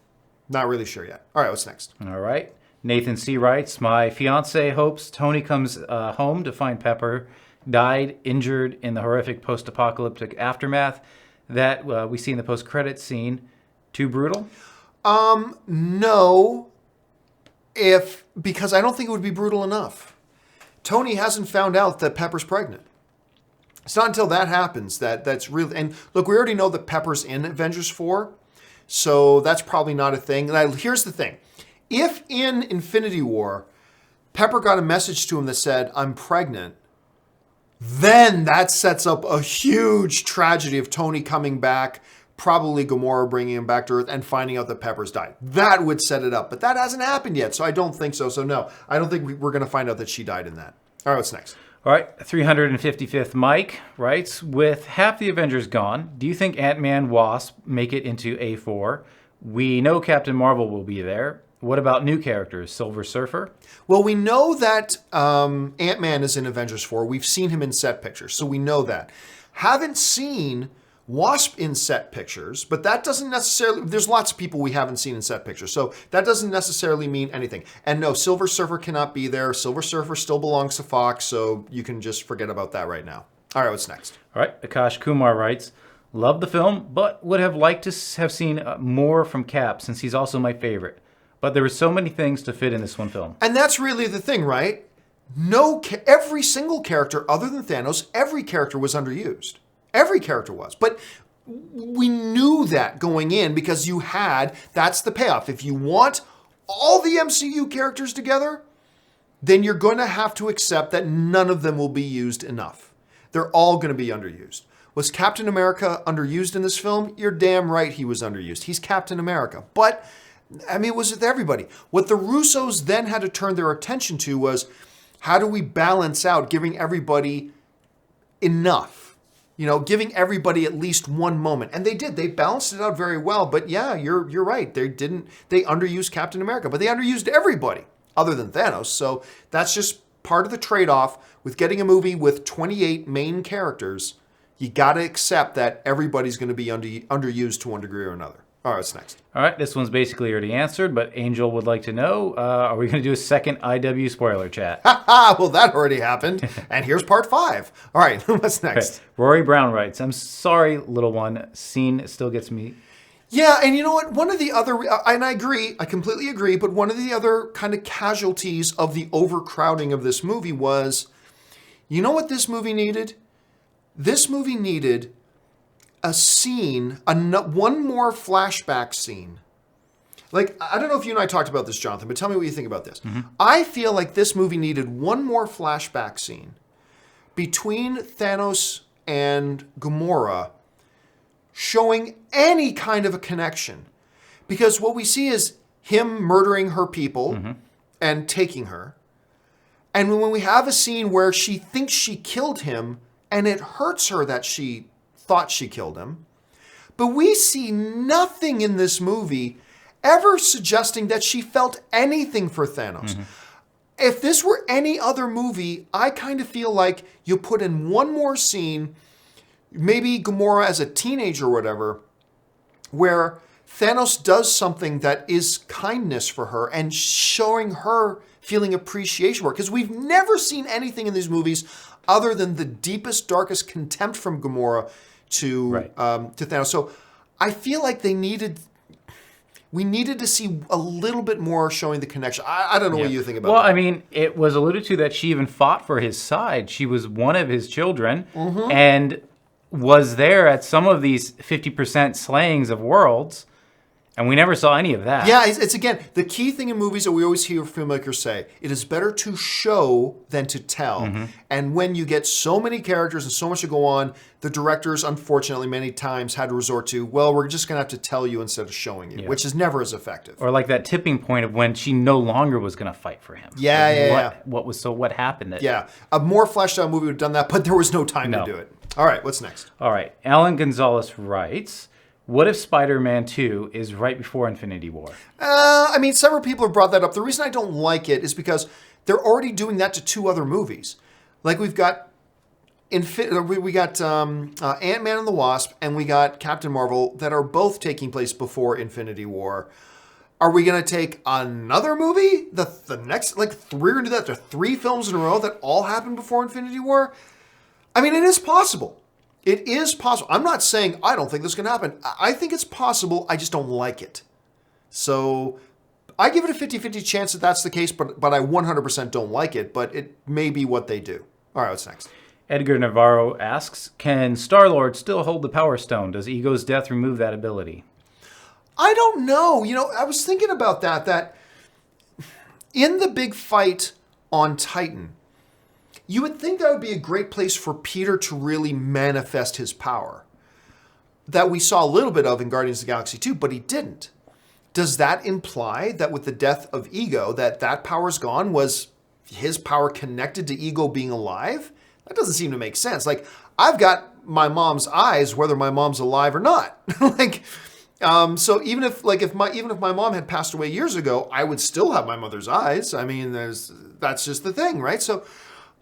Not really sure yet. All right, what's next? All right. Nathan C. writes, my fiance hopes Tony comes home to find Pepper died, injured in the horrific post-apocalyptic aftermath that we see in the post-credits scene. Too brutal? No. Because I don't think it would be brutal enough. Tony hasn't found out that Pepper's pregnant. It's not until that happens that's really... And look, we already know that Pepper's in Avengers 4, so that's probably not a thing. Now, here's the thing. If in Infinity War, Pepper got a message to him that said, I'm pregnant, then that sets up a huge tragedy of Tony coming back, probably Gamora bringing him back to Earth, and finding out that Pepper's died. That would set it up. But that hasn't happened yet, so I don't think so. So no, I don't think we're going to find out that she died in that. All right, what's next? All right, 355th Mike writes, with half the Avengers gone, do you think Ant-Man, Wasp make it into A4? We know Captain Marvel will be there. What about new characters? Silver Surfer? Well, we know that Ant-Man is in Avengers 4. We've seen him in set pictures, so we know that. Haven't seen Wasp in set pictures, but that doesn't necessarily... There's lots of people we haven't seen in set pictures, so that doesn't necessarily mean anything. And no, Silver Surfer cannot be there. Silver Surfer still belongs to Fox, so you can just forget about that right now. All right, what's next? All right, Akash Kumar writes, love the film, but would have liked to have seen more from Cap, since he's also my favorite. But there were so many things to fit in this one film. And that's really the thing, right? Every single character other than Thanos, every character was underused. Every character was. But we knew that going in because that's the payoff. If you want all the MCU characters together, then you're going to have to accept that none of them will be used enough. They're all going to be underused. Was Captain America underused in this film? You're damn right he was underused. He's Captain America. But... I mean, it was with everybody. What the Russos then had to turn their attention to was, how do we balance out giving everybody enough? You know, giving everybody at least one moment. And they did. They balanced it out very well. But yeah, you're right. They underused Captain America. But they underused everybody other than Thanos. So that's just part of the trade-off with getting a movie with 28 main characters. You got to accept that everybody's going to be underused to one degree or another. All right, what's next? All right, this one's basically already answered, but Angel would like to know, are we going to do a second IW spoiler chat? Well, that already happened. And here's part 5. All right, what's next? Okay. Rory Brown writes, I'm sorry, little one. Scene still gets me. Yeah, and you know what? One of the other, and I agree, I completely agree, but one of the other kind of casualties of the overcrowding of this movie was, you know what this movie needed? This movie needed a scene, one more flashback scene. Like, I don't know if you and I talked about this, Jonathan, but tell me what you think about this. Mm-hmm. I feel like this movie needed one more flashback scene between Thanos and Gamora showing any kind of a connection. Because what we see is him murdering her people and taking her. And when we have a scene where she thinks she killed him and it hurts her that she thought she killed him. But we see nothing in this movie ever suggesting that she felt anything for Thanos. If this were any other movie, I kind of feel like you put in one more scene, maybe Gamora as a teenager or whatever, where Thanos does something that is kindness for her and showing her feeling appreciation for it. Because we've never seen anything in these movies other than the deepest, darkest contempt from Gamora to Thanos. So I feel like we needed to see a little bit more showing the connection. I don't know what you think about that. Well, I mean, it was alluded to that she even fought for his side. She was one of his children and was there at some of these 50% slayings of worlds. And we never saw any of that. Yeah, it's again, the key thing in movies that we always hear filmmakers say, it is better to show than to tell. And when you get so many characters and so much to go on, the directors, unfortunately, many times had to resort to, well, we're just going to have to tell you instead of showing you, which is never as effective. Or like that tipping point of when she no longer was going to fight for him. What happened? A more fleshed out movie would have done that, but there was no time to do it. All right, what's next? All right, Alan Gonzalez writes, what if Spider-Man 2 is right before Infinity War? I mean, several people have brought that up. The reason I don't like it is because they're already doing that to 2 other movies. Like we've got Ant-Man and the Wasp, and we got Captain Marvel that are both taking place before Infinity War. Are we going to take another movie? The next, we're going to do that. There are 3 films in a row that all happen before Infinity War? I mean, it is possible. It is possible. I'm not saying I don't think this can happen. I think it's possible. I just don't like it. So I give it a 50-50 chance that that's the case, but I 100% don't like it. But it may be what they do. All right, what's next? Edgar Navarro asks, can Star-Lord still hold the Power Stone? Does Ego's death remove that ability? I don't know. I was thinking about that in the big fight on Titan, you would think that would be a great place for Peter to really manifest his power that we saw a little bit of in Guardians of the Galaxy 2, but he didn't. Does that imply that with the death of Ego, that power's gone? Was his power connected to Ego being alive? That doesn't seem to make sense. Like, I've got my mom's eyes, whether my mom's alive or not. So even if my mom had passed away years ago, I would still have my mother's eyes. I mean, that's just the thing, right? So,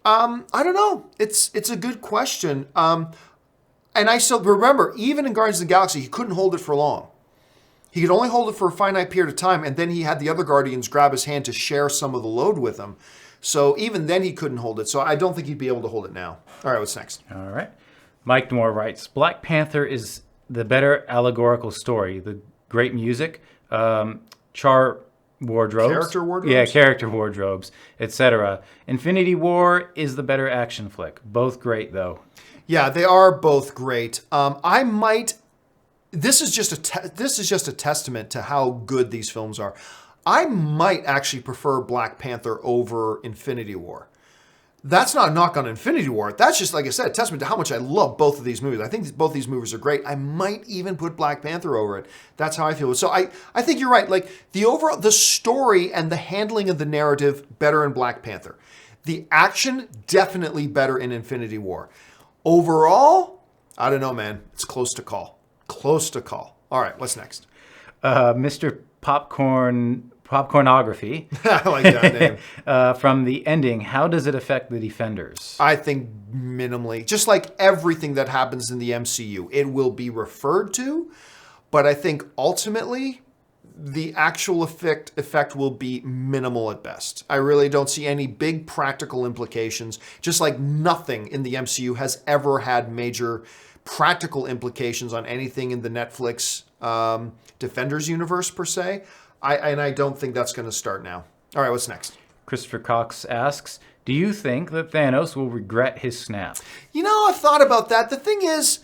I don't know. It's a good question. And I still remember, even in Guardians of the Galaxy, he couldn't hold it for long. He could only hold it for a finite period of time, and then he had the other Guardians grab his hand to share some of the load with him. So even then he couldn't hold it. So I don't think he'd be able to hold it now. All right, what's next? All right. Mike Moore writes, Black Panther is the better allegorical story. The great music, character wardrobes. Yeah, character wardrobes, etc. Infinity War is the better action flick. Both great, though. Yeah, they are both great. This is just a testament to how good these films are. I might actually prefer Black Panther over Infinity War. That's not a knock on Infinity War. That's just, like I said, a testament to how much I love both of these movies. I think both these movies are great. I might even put Black Panther over it. That's how I feel. So I think you're right. Like, the story and the handling of the narrative, better in Black Panther. The action, definitely better in Infinity War. Overall, I don't know, man. It's close to call. Close to call. All right, what's next? Mr. Popcornography. I like that name. From the ending, how does it affect the Defenders? I think minimally. Just like everything that happens in the MCU, it will be referred to, but I think ultimately the actual effect will be minimal at best. I really don't see any big practical implications, just like nothing in the MCU has ever had major practical implications on anything in the Netflix Defenders universe, per se. I don't think that's going to start now. All right, what's next? Christopher Cox asks, do you think that Thanos will regret his snap? I've thought about that. The thing is,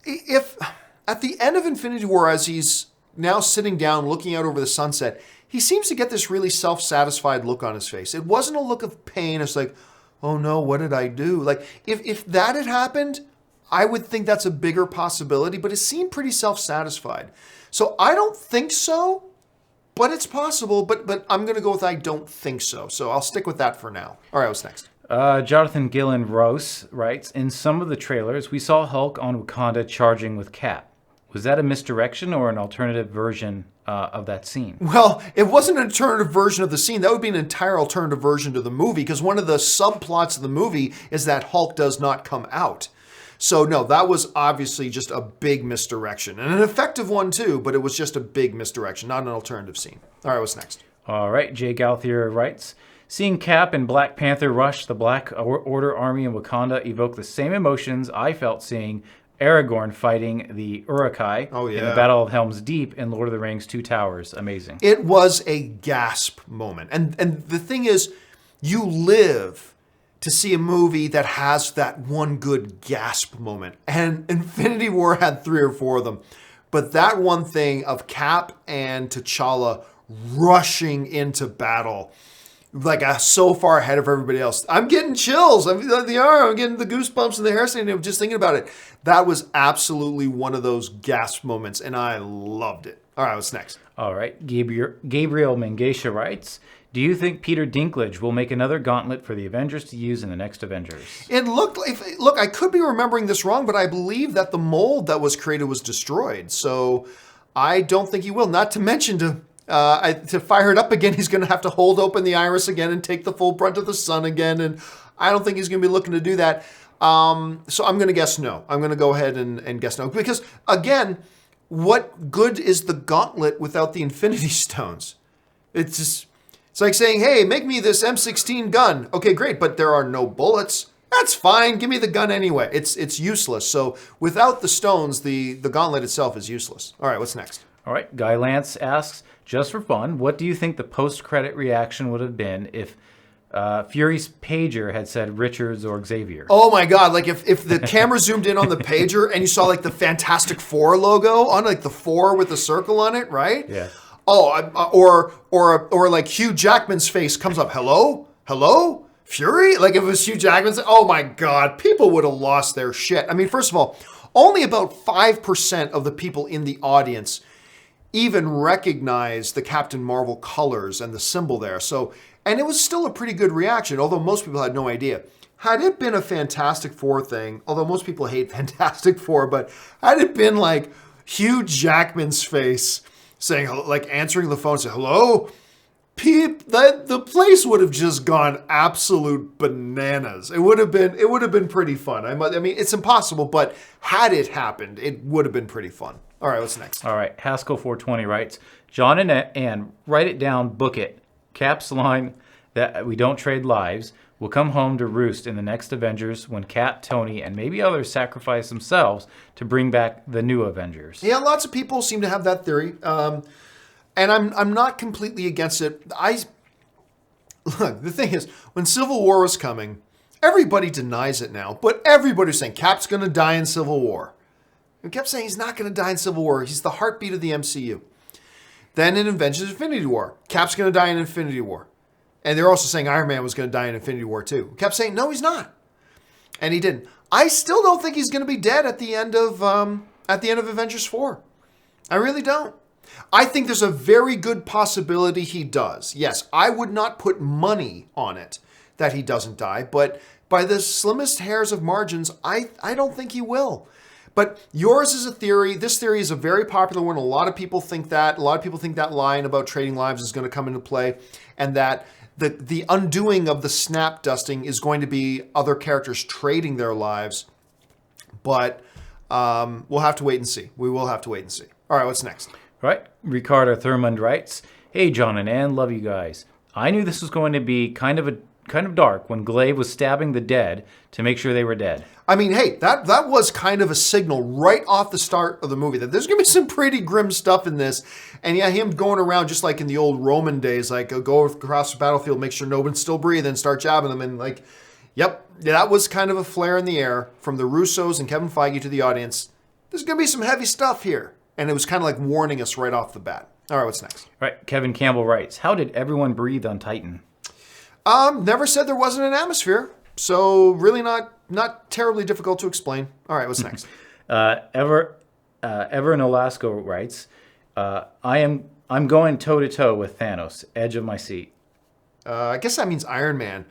if at the end of Infinity War, as he's now sitting down looking out over the sunset, he seems to get this really self-satisfied look on his face. It wasn't a look of pain. It's like, oh no, what did I do? Like, if that had happened, I would think that's a bigger possibility, but it seemed pretty self-satisfied. So I don't think so, but it's possible. But I'm going to go with I don't think so. So I'll stick with that for now. All right, what's next? Jonathan Gillen Rose writes, in some of the trailers, we saw Hulk on Wakanda charging with Cap. Was that a misdirection or an alternative version of that scene? Well, it wasn't an alternative version of the scene. That would be an entire alternative version to the movie, because one of the subplots of the movie is that Hulk does not come out. So no, that was obviously just a big misdirection. And an effective one too, but it was just a big misdirection, not an alternative scene. All right, what's next? All right, Jay Gauthier writes, seeing Cap and Black Panther rush the Black Order army in Wakanda evoked the same emotions I felt seeing Aragorn fighting the Uruk-hai in the Battle of Helm's Deep in Lord of the Rings Two Towers. Amazing. It was a gasp moment. And the thing is, you live to see a movie that has that one good gasp moment. And Infinity War had 3 or 4 of them. But that one thing of Cap and T'Challa rushing into battle, like so far ahead of everybody else. I'm getting chills. I'm getting the goosebumps and the hair standing up just thinking about it. That was absolutely one of those gasp moments, and I loved it. All right, what's next? All right, Gabriel Mengesha writes, do you think Peter Dinklage will make another gauntlet for the Avengers to use in the next Avengers? It looked like, look, I could be remembering this wrong, but I believe that the mold that was created was destroyed. So I don't think he will. Not to mention to fire it up again, he's going to have to hold open the iris again and take the full brunt of the sun again. And I don't think he's going to be looking to do that. So I'm going to guess no. I'm going to go ahead and guess no. Because, again, what good is the gauntlet without the Infinity Stones? It's like saying, hey, make me this M16 gun. Okay, great, but there are no bullets. That's fine. Give me the gun anyway. It's useless. So without the stones, the gauntlet itself is useless. All right, what's next? All right, Guy Lance asks, just for fun, what do you think the post-credit reaction would have been if Fury's pager had said Richards or Xavier. Oh my God! Like if the camera zoomed in on the pager and you saw like the Fantastic Four logo on like the 4 with the circle on it, right? Yeah. Oh, or like Hugh Jackman's face comes up. Hello, Fury. Like if it was Hugh Jackman's. Oh my God! People would have lost their shit. I mean, first of all, only about 5% of the people in the audience even recognize the Captain Marvel colors and the symbol there. So. And it was still a pretty good reaction, although most people had no idea. Had it been a Fantastic Four thing, although most people hate Fantastic Four, but had it been like Hugh Jackman's face saying, like answering the phone, saying, hello, the place would have just gone absolute bananas. It would have been pretty fun. I mean, it's impossible, but had it happened, it would have been pretty fun. All right, what's next? All right, Haskell 420 writes, John and Ann, write it down, book it. Cap's line that we don't trade lives will come home to roost in the next Avengers when Cap, Tony, and maybe others sacrifice themselves to bring back the new Avengers. Yeah, lots of people seem to have that theory, and I'm not completely against it. Look, the thing is, when Civil War was coming, everybody denies it now, but everybody's saying Cap's going to die in Civil War. We kept saying he's not going to die in Civil War. He's the heartbeat of the MCU. Then in Avengers Infinity War, Cap's going to die in Infinity War. And they're also saying Iron Man was going to die in Infinity War too. We kept saying, no, he's not. And he didn't. I still don't think he's going to be dead at the end of Avengers 4. I really don't. I think there's a very good possibility he does. Yes, I would not put money on it that he doesn't die, but by the slimmest hairs of margins, I don't think he will. But yours is a theory. This theory is a very popular one. A lot of people think that. A lot of people think that line about trading lives is going to come into play, and that the undoing of the snap dusting is going to be other characters trading their lives. But we'll have to wait and see. We will have to wait and see. All right, what's next? All right, Ricardo Thurmond writes, Hey, John and Ann, love you guys. I knew this was going to be kind of dark when Glaive was stabbing the dead to make sure they were dead. I mean, hey, that was kind of a signal right off the start of the movie that there's going to be some pretty grim stuff in this. And yeah, him going around just like in the old Roman days, like go across the battlefield, make sure no one's still breathing, start jabbing them. And like, yep, that was kind of a flare in the air from the Russos and Kevin Feige to the audience. There's going to be some heavy stuff here. And it was kind of like warning us right off the bat. All right, what's next? All right, Kevin Campbell writes, How did everyone breathe on Titan? Never said there wasn't an atmosphere, so really not terribly difficult to explain. All right, what's next? Ever in Alaska writes, I'm going toe to toe with Thanos, edge of my seat. I guess that means Iron Man.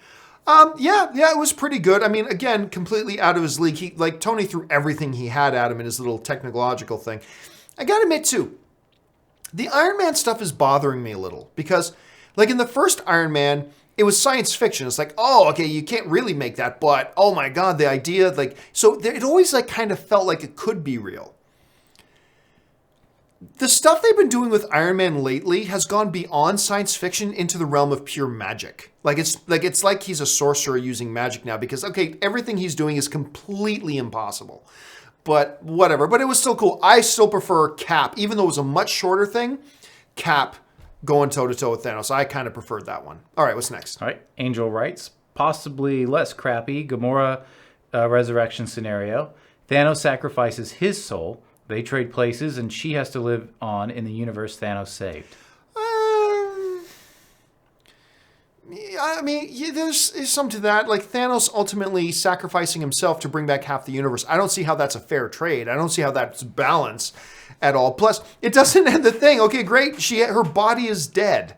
Yeah, it was pretty good. I mean, again, completely out of his league. Tony threw everything he had at him in his little technological thing. I gotta admit too, the Iron Man stuff is bothering me a little because, like in the first Iron Man, it was science fiction. It's like, oh, okay, you can't really make that, but oh my God, the idea, it always kind of felt like it could be real. The stuff they've been doing with Iron Man lately has gone beyond science fiction into the realm of pure magic. It's like he's a sorcerer using magic now because, okay, everything he's doing is completely impossible. But whatever. But it was still cool. I still prefer Cap, even though it was a much shorter thing. Cap going toe-to-toe with Thanos. I kind of preferred that one. All right, what's next? All right, Angel writes, possibly less crappy Gamora resurrection scenario. Thanos sacrifices his soul. They trade places, and she has to live on in the universe Thanos saved. I mean, there's some to that. Like Thanos ultimately sacrificing himself to bring back half the universe. I don't see how that's a fair trade. I don't see how that's balanced at all. Plus, it doesn't end the thing. Okay, great. Her body is dead.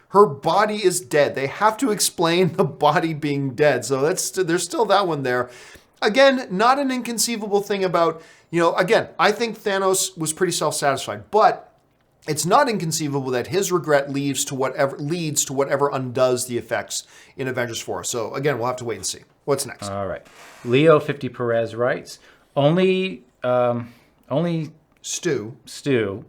Her body is dead. They have to explain the body being dead. So there's still that one there. Again, not an inconceivable thing about, again, I think Thanos was pretty self-satisfied, but it's not inconceivable that his regret leads to whatever undoes the effects in Avengers 4. So again, we'll have to wait and see. What's next? All right. Leo 50 Perez writes, only Stu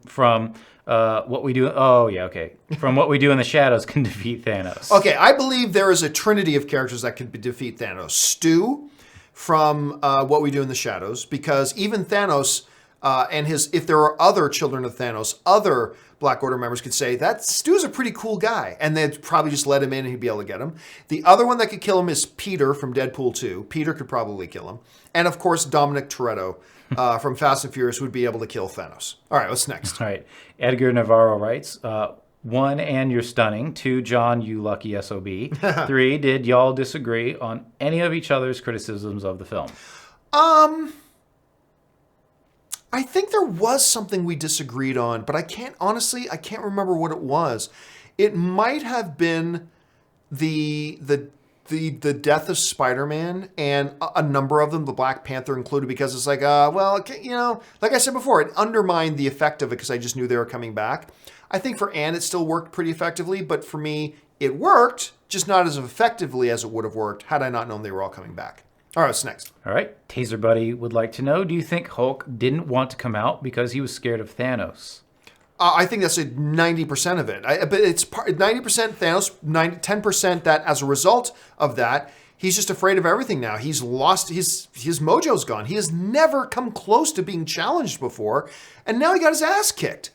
from what we do. Oh yeah, okay. From What We Do in the Shadows can defeat Thanos. Okay, I believe there is a trinity of characters that could defeat Thanos. Stu from What We Do in the Shadows, because even Thanos and if there are other children of Thanos, other Black Order members could say, that Stu's a pretty cool guy. And they'd probably just let him in and he'd be able to get him. The other one that could kill him is Peter from Deadpool 2. Peter could probably kill him. And of course, Dominic Toretto from Fast and Furious would be able to kill Thanos. All right, what's next? All right. Edgar Navarro writes, 1, and you're stunning. 2, John, you lucky SOB. 3, did y'all disagree on any of each other's criticisms of the film? I think there was something we disagreed on, but I can't remember what it was. It might have been the death of Spider-Man, and a number of them, the Black Panther included, because it's like, like I said before, it undermined the effect of it because I just knew they were coming back. I think for Anne, it still worked pretty effectively, but for me, it worked, just not as effectively as it would have worked had I not known they were all coming back. All right, what's next? All right. Taser Buddy would like to know, do you think Hulk didn't want to come out because he was scared of Thanos? I think that's 90% of it. But it's 90% Thanos, 10% that as a result of that, he's just afraid of everything now. He's lost, his mojo's gone. He has never come close to being challenged before, and now he got his ass kicked.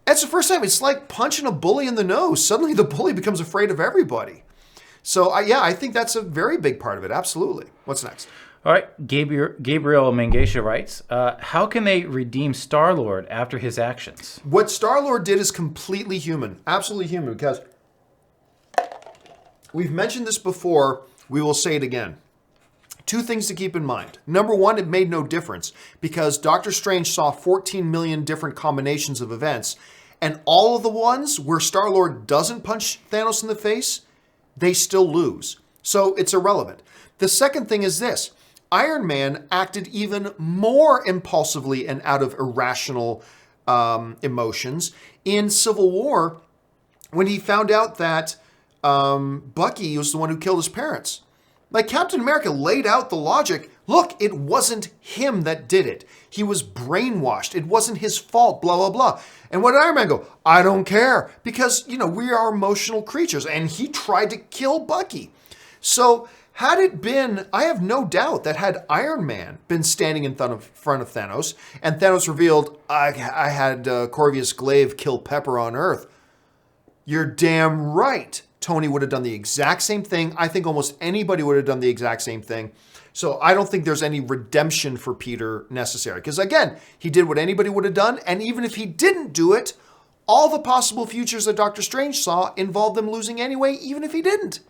That's the first time. It's like punching a bully in the nose. Suddenly the bully becomes afraid of everybody. So, I think that's a very big part of it. Absolutely. What's next? All right. Gabriel Mengesha writes, how can they redeem Star-Lord after his actions? What Star-Lord did is completely human. Absolutely human. Because we've mentioned this before. We will say it again. 2 things to keep in mind. Number 1, it made no difference because Doctor Strange saw 14 million different combinations of events. And all of the ones where Star-Lord doesn't punch Thanos in the face, they still lose. So it's irrelevant. The second thing is this. Iron Man acted even more impulsively and out of irrational emotions in Civil War when he found out that Bucky was the one who killed his parents. Like, Captain America laid out the logic. Look, it wasn't him that did it. He was brainwashed. It wasn't his fault, blah, blah, blah. And what did Iron Man go? I don't care. Because, we are emotional creatures. And he tried to kill Bucky. So had it been, I have no doubt that had Iron Man been standing in front of Thanos, and Thanos revealed, I had Corvus Glaive kill Pepper on Earth, you're damn right. Tony would have done the exact same thing. I think almost anybody would have done the exact same thing. So I don't think there's any redemption for Peter necessary. Because again, he did what anybody would have done. And even if he didn't do it, all the possible futures that Doctor Strange saw involved them losing anyway, even if he didn't.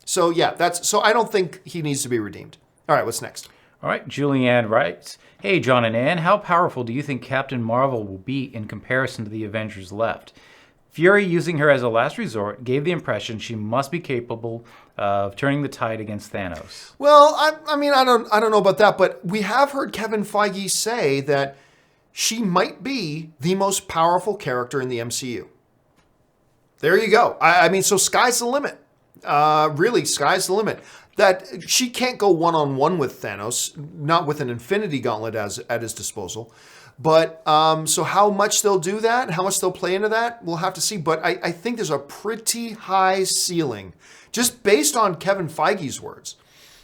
So so I don't think he needs to be redeemed. All right, what's next? All right, Julianne writes, hey, John and Ann, how powerful do you think Captain Marvel will be in comparison to the Avengers left? Fury, using her as a last resort, gave the impression she must be capable of turning the tide against Thanos. Well, I mean, I don't know about that, but we have heard Kevin Feige say that she might be the most powerful character in the MCU. There you go. I mean, so sky's the limit. Really, sky's the limit. That she can't go one-on-one with Thanos, not with an Infinity Gauntlet at his disposal. But so how much they'll do that, how much they'll play into that, we'll have to see. But I think there's a pretty high ceiling, just based on Kevin Feige's words.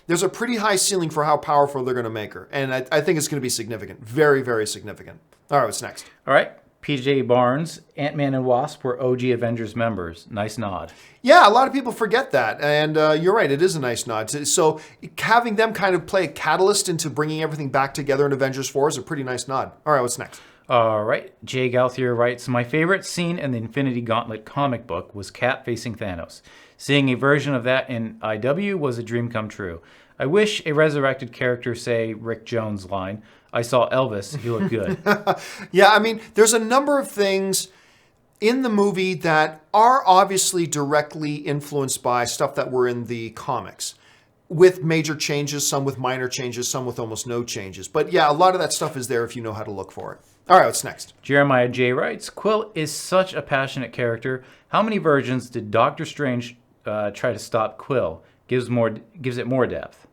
There's a pretty high ceiling for how powerful they're going to make her. And I think it's going to be significant. Very, very significant. All right, what's next? All right. PJ Barnes, Ant-Man and Wasp were OG Avengers members. Nice nod. Yeah, a lot of people forget that. And you're right, it is a nice nod. So having them kind of play a catalyst into bringing everything back together in Avengers 4 is a pretty nice nod. All right, what's next? All right. Jay Gauthier writes, my favorite scene in the Infinity Gauntlet comic book was Cap facing Thanos. Seeing a version of that in IW was a dream come true. I wish a resurrected character, say Rick Jones' line, I saw Elvis, he looked good. Yeah, I mean, there's a number of things in the movie that are obviously directly influenced by stuff that were in the comics, with major changes, some with minor changes, some with almost no changes. But yeah, a lot of that stuff is there if you know how to look for it. All right, what's next? Jeremiah J. writes, Quill is such a passionate character. How many versions did Doctor Strange try to stop Quill? Gives it more depth.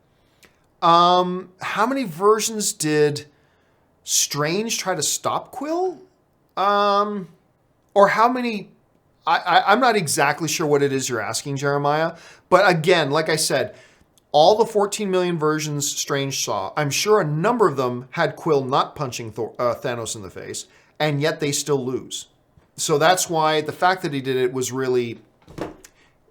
How many versions did Strange try to stop Quill? Or how many... I'm not exactly sure what it is you're asking, Jeremiah. But again, like I said, all the 14 million versions Strange saw, I'm sure a number of them had Quill not punching Thanos in the face, and yet they still lose. So that's why the fact that he did it was really...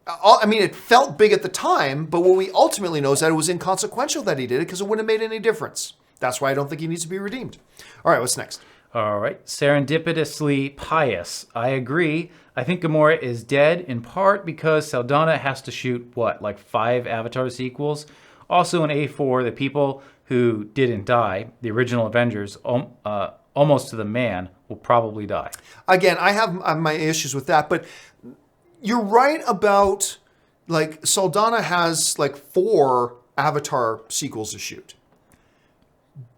I mean, it felt big at the time, but what we ultimately know is that it was inconsequential that he did it because it wouldn't have made any difference. That's why I don't think he needs to be redeemed. All right, what's next? All right. Serendipitously pious. I agree. I think Gamora is dead in part because Saldana has to shoot, like 5 Avatar sequels? Also in A4, the people who didn't die, the original Avengers, almost to the man, will probably die. Again, I have my issues with that, but you're right about, Saldana has, 4 Avatar sequels to shoot.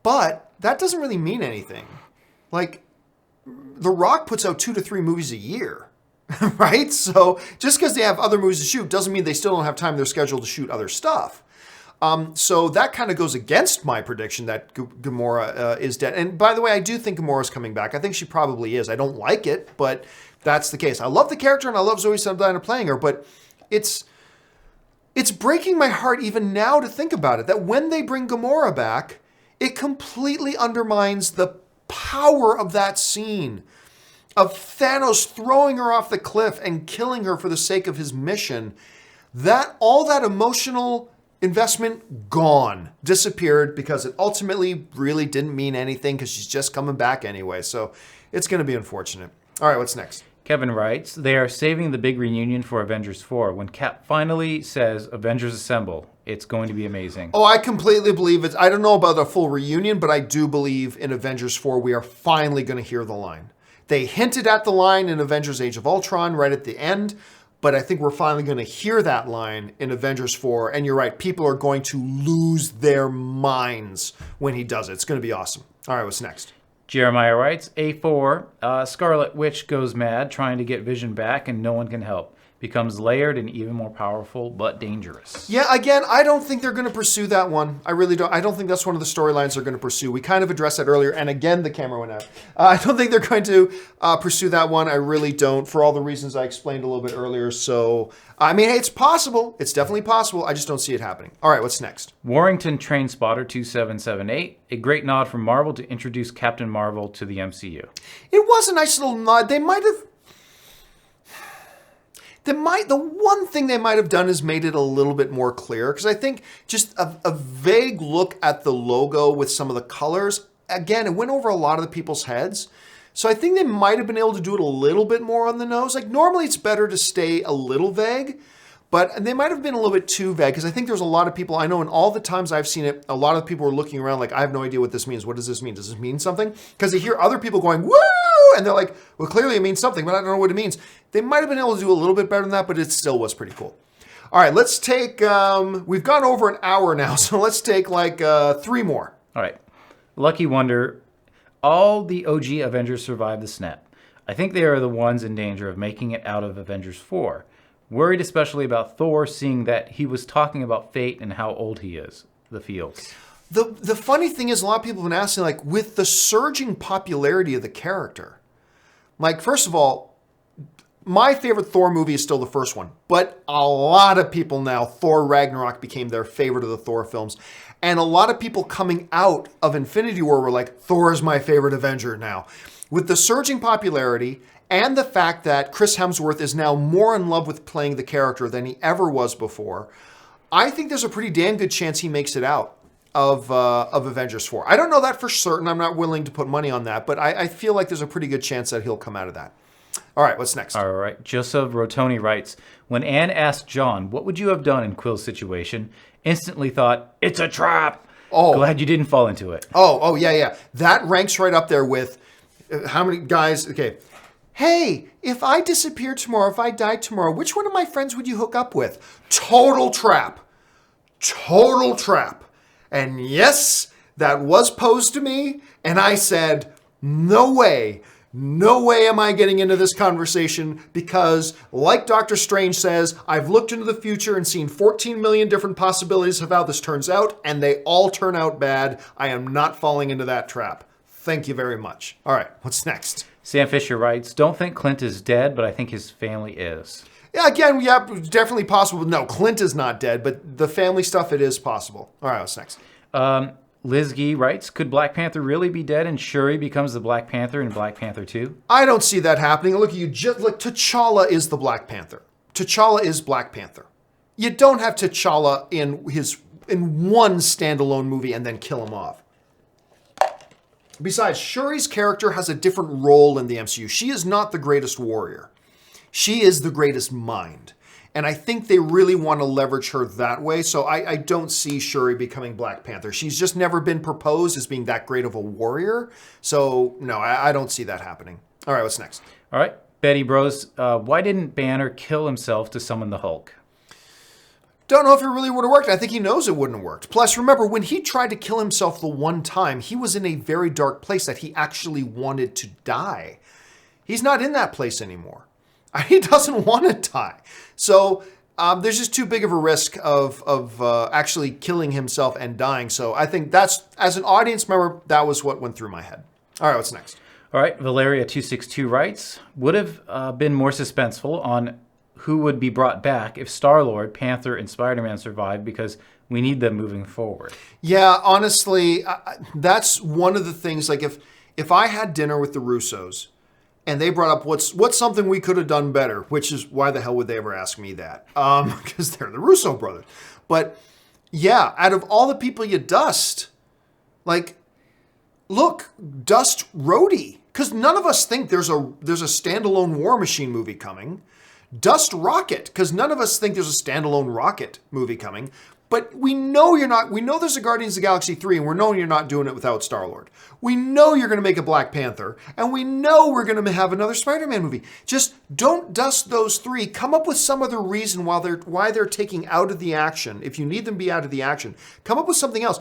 But that doesn't really mean anything. The Rock puts out 2 to 3 movies a year, right? So just because they have other movies to shoot doesn't mean they still don't have time in their schedule to shoot other stuff. So that kind of goes against my prediction that Gamora is dead. And by the way, I do think Gamora's coming back. I think she probably is. I don't like it, but that's the case. I love the character and I love Zoe Saldana playing her, but it's breaking my heart even now to think about it, that when they bring Gamora back, it completely undermines the power of that scene of Thanos throwing her off the cliff and killing her for the sake of his mission. All that emotional investment gone, disappeared, because it ultimately really didn't mean anything because she's just coming back anyway. So it's going to be unfortunate. All right, what's next? Kevin writes, they are saving the big reunion for Avengers 4. When Cap finally says, Avengers Assemble, it's going to be amazing. Oh, I completely believe it. I don't know about a full reunion, but I do believe in Avengers 4 we are finally going to hear the line. They hinted at the line in Avengers Age of Ultron right at the end, but I think we're finally going to hear that line in Avengers 4. And you're right, people are going to lose their minds when he does it. It's going to be awesome. All right, what's next? Jeremiah writes, A4, Scarlet Witch goes mad trying to get Vision back and no one can help. Becomes layered and even more powerful, but dangerous. Yeah, again, I don't think they're going to pursue that one. I really don't. I don't think that's one of the storylines they're going to pursue. We kind of addressed that earlier, and again, the camera went out. I don't think they're going to pursue that one. I really don't, for all the reasons I explained a little bit earlier. So, I mean, hey, it's possible. It's definitely possible. I just don't see it happening. All right, what's next? Warrington Trainspotter 2778, a great nod from Marvel to introduce Captain Marvel to the MCU. It was a nice little nod. They might have... The one thing they might have done is made it a little bit more clear, because I think just a vague look at the logo with some of the colors, again, it went over a lot of the people's heads. So I think they might have been able to do it a little bit more on the nose. Normally it's better to stay a little vague, but they might have been a little bit too vague, because I think there's a lot of people, I know in all the times I've seen it, a lot of people were looking around like, I have no idea what this means. What does this mean? Does this mean something? Because they hear other people going, woo! And they're like, well, clearly it means something, but I don't know what it means. They might have been able to do a little bit better than that, but it still was pretty cool. All right, let's take, we've gone over an hour now, so let's take 3 more. All right. Lucky Wonder, all the OG Avengers survived the snap. I think they are the ones in danger of making it out of Avengers 4. Worried especially about Thor, seeing that he was talking about fate and how old he is, the Fields. The funny thing is, a lot of people have been asking, with the surging popularity of the character, first of all, my favorite Thor movie is still the first one, but a lot of people now, Thor Ragnarok became their favorite of the Thor films. And a lot of people coming out of Infinity War were like, Thor is my favorite Avenger now. With the surging popularity and the fact that Chris Hemsworth is now more in love with playing the character than he ever was before, I think there's a pretty damn good chance he makes it out of Avengers 4. I don't know that for certain. I'm not willing to put money on that, but I feel like there's a pretty good chance that he'll come out of that. All right, what's next? All right. Joseph Rotoni writes, when Anne asked John, what would you have done in Quill's situation? Instantly thought, it's a trap. Oh. Glad you didn't fall into it. Oh, yeah. That ranks right up there with how many guys, okay. Hey, if I disappeared tomorrow, if I died tomorrow, which one of my friends would you hook up with? Total trap. Total trap. And yes, that was posed to me. And I said, no way. No way am I getting into this conversation because, like Doctor Strange says, I've looked into the future and seen 14 million different possibilities of how this turns out, and they all turn out bad. I am not falling into that trap. Thank you very much. All right, what's next? Sam Fisher writes, don't think Clint is dead, but I think his family is. Yeah, again, yeah, definitely possible. No, Clint is not dead, but the family stuff, it is possible. All right, what's next? Liz Gee writes, could Black Panther really be dead and Shuri becomes the Black Panther in Black Panther 2? I don't see that happening. Look, look, T'Challa is the Black Panther. T'Challa is Black Panther. You don't have T'Challa in one standalone movie and then kill him off. Besides, Shuri's character has a different role in the MCU. She is not the greatest warrior. She is the greatest mind. And I think they really want to leverage her that way. So I don't see Shuri becoming Black Panther. She's just never been proposed as being that great of a warrior. So no, I don't see that happening. All right, what's next? All right. Betty Bros, why didn't Banner kill himself to summon the Hulk? Don't know if it really would have worked. I think he knows it wouldn't have worked. Plus, remember, when he tried to kill himself the one time, he was in a very dark place that he actually wanted to die. He's not in that place anymore. He doesn't want to die. So there's just too big of a risk of actually killing himself and dying. So I think that's, as an audience member, that was what went through my head. All right, what's next? All right, Valeria262 writes, would have been more suspenseful on who would be brought back if Star-Lord, Panther, and Spider-Man survived because we need them moving forward. Yeah, honestly, that's one of the things, like if I had dinner with the Russos and they brought up what's something we could have done better, which is why the hell would they ever ask me that? Because they're the Russo brothers. But yeah, out of all the people you dust, like, look, dust Rhodey, because none of us think there's a standalone War Machine movie coming. Dust Rocket, because none of us think there's a standalone Rocket movie coming. But we know you're not. We know there's a Guardians of the Galaxy 3, and we're knowing you're not doing it without Star-Lord. We know you're going to make a Black Panther, and we know we're going to have another Spider-Man movie. Just don't dust those three. Come up with some other reason why they're taking out of the action. If you need them to be out of the action, come up with something else.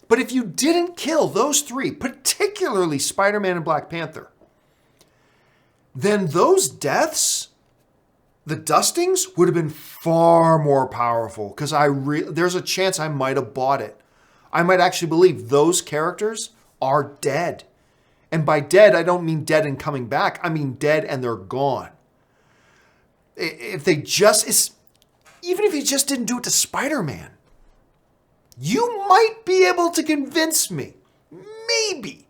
But if you didn't kill those three, particularly Spider-Man and Black Panther, then those deaths, the dustings, would have been far more powerful, because there's a chance I might have bought it. I might actually believe those characters are dead. And by dead, I don't mean dead and coming back. I mean dead and they're gone. If they just, even if you just didn't do it to Spider-Man, you might be able to convince me, maybe,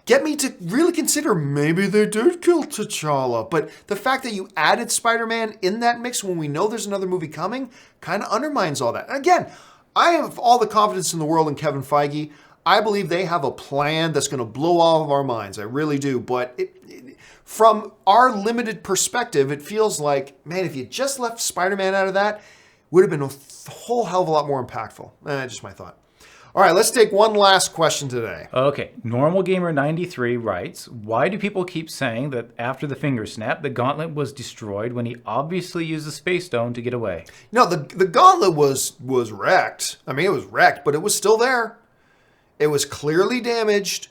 get me to really consider maybe they did kill T'Challa. But the fact that you added Spider-Man in that mix when we know there's another movie coming kind of undermines all that. And again, I have all the confidence in the world in Kevin Feige. I believe they have a plan that's going to blow all of our minds. I really do. But from our limited perspective, it feels like, man, if you just left Spider-Man out of that, it would have been a whole hell of a lot more impactful. Just my thought. All right, let's take one last question today. Okay, NormalGamer93 writes, why do people keep saying that after the finger snap, the gauntlet was destroyed when he obviously used the Space Stone to get away? No, the gauntlet was wrecked. I mean, it was wrecked, but it was still there. It was clearly damaged,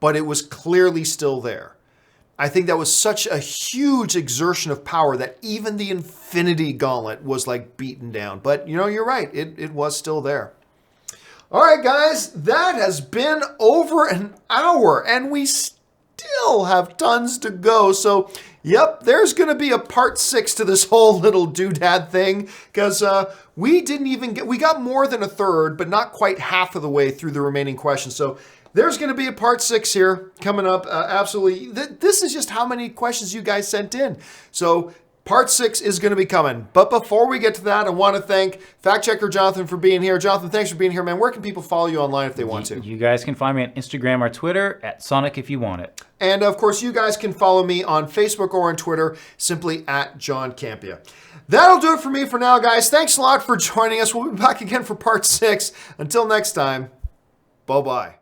but it was clearly still there. I think that was such a huge exertion of power that even the Infinity Gauntlet was like beaten down. But, you know, you're right. It was still there. All right, guys, that has been over an hour, and we still have tons to go. So, yep, there's going to be a part 6 to this whole little doodad thing, because we got more than a third, but not quite half of the way through the remaining questions. So there's going to be a part 6 here coming up. Absolutely. This is just how many questions you guys sent in. So part 6 is going to be coming. But before we get to that, I want to thank Fact Checker Jonathan for being here. Jonathan, thanks for being here, man. Where can people follow you online if they want to? You guys can find me on Instagram or Twitter at Sonic if you want it. And of course, you guys can follow me on Facebook or on Twitter, simply at John Campia. That'll do it for me for now, guys. Thanks a lot for joining us. We'll be back again for part 6. Until next time, bye-bye.